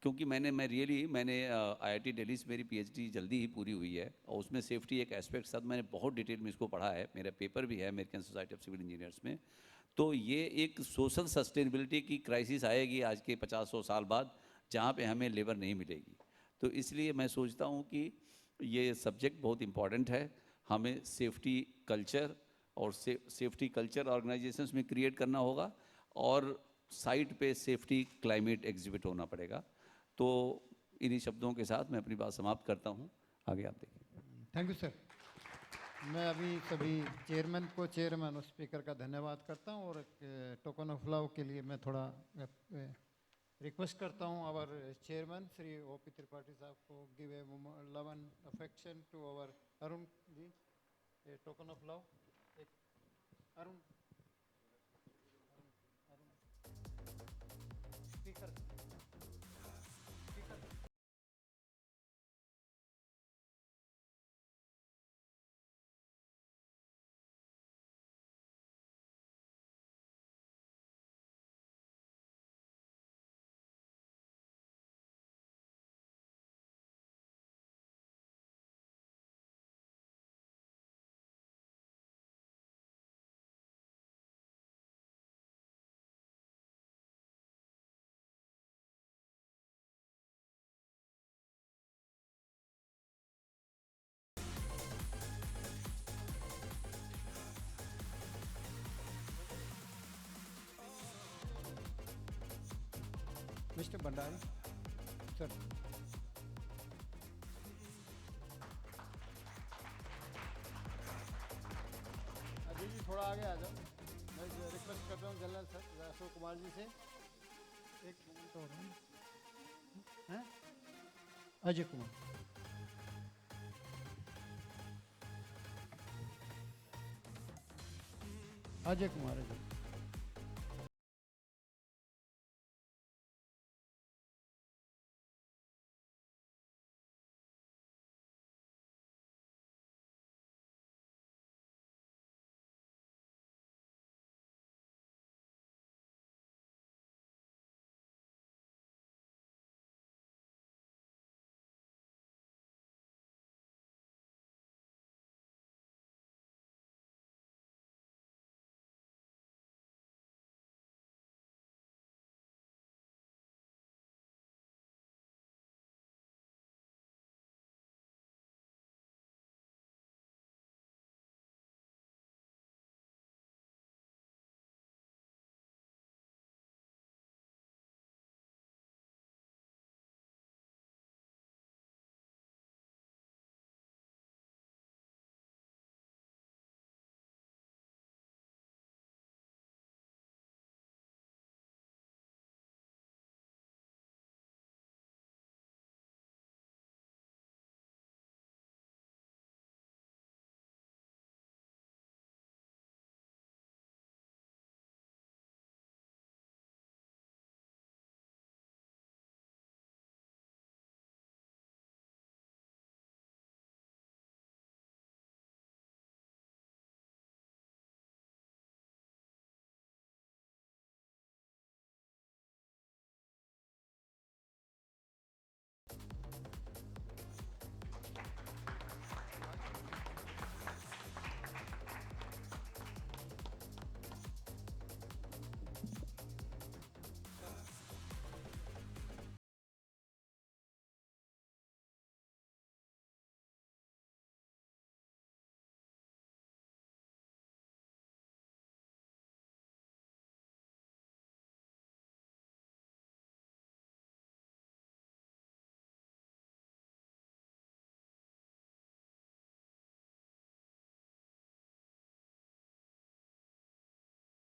क्योंकि मैंने IIT दिल्ली से मेरी PhD जल्दी ही पूरी हुई है और उसमें सेफ्टी एक एस्पेक्ट साथ मैंने बहुत डिटेल में इसको पढ़ा है. मेरा पेपर भी है American society of civil engineers में. तो ये एक सोशल सस्टेनेबिलिटी की क्राइसिस आएगी आज के 50-100 साल बाद, जहाँ पे हमें लेबर नहीं मिलेगी. तो इसलिए मैं सोचता हूँ कि ये सब्जेक्ट बहुत इम्पॉर्टेंट है. हमें सेफ्टी कल्चर और सेफ्टी कल्चर ऑर्गेनाइजेशंस में क्रिएट करना होगा और साइट पे सेफ्टी क्लाइमेट एग्जिबिट होना पड़ेगा. तो इन्हीं शब्दों के साथ मैं अपनी बात समाप्त करता हूँ. आगे आप देखिए. Thank you sir. मैं अभी सभी चेयरमैन को चेयरमैन और स्पीकर का धन्यवाद करता हूँ, और टोकन ऑफ लव के लिए मैं थोड़ा रिक्वेस्ट करता हूँ our chairman Shri O.P. Tripathi साहब को give a love and affection to our Arun ji. Token of love. Arun speaker. Mr. Bhandari, sir. Ajay ji थोड़ा आगे आ जाओ. मैं रिक्वेस्ट करता हूँ जनरल सर अशोक कुमार जी से एक मिनट और हैं. अजय कुमार. अजय कुमार.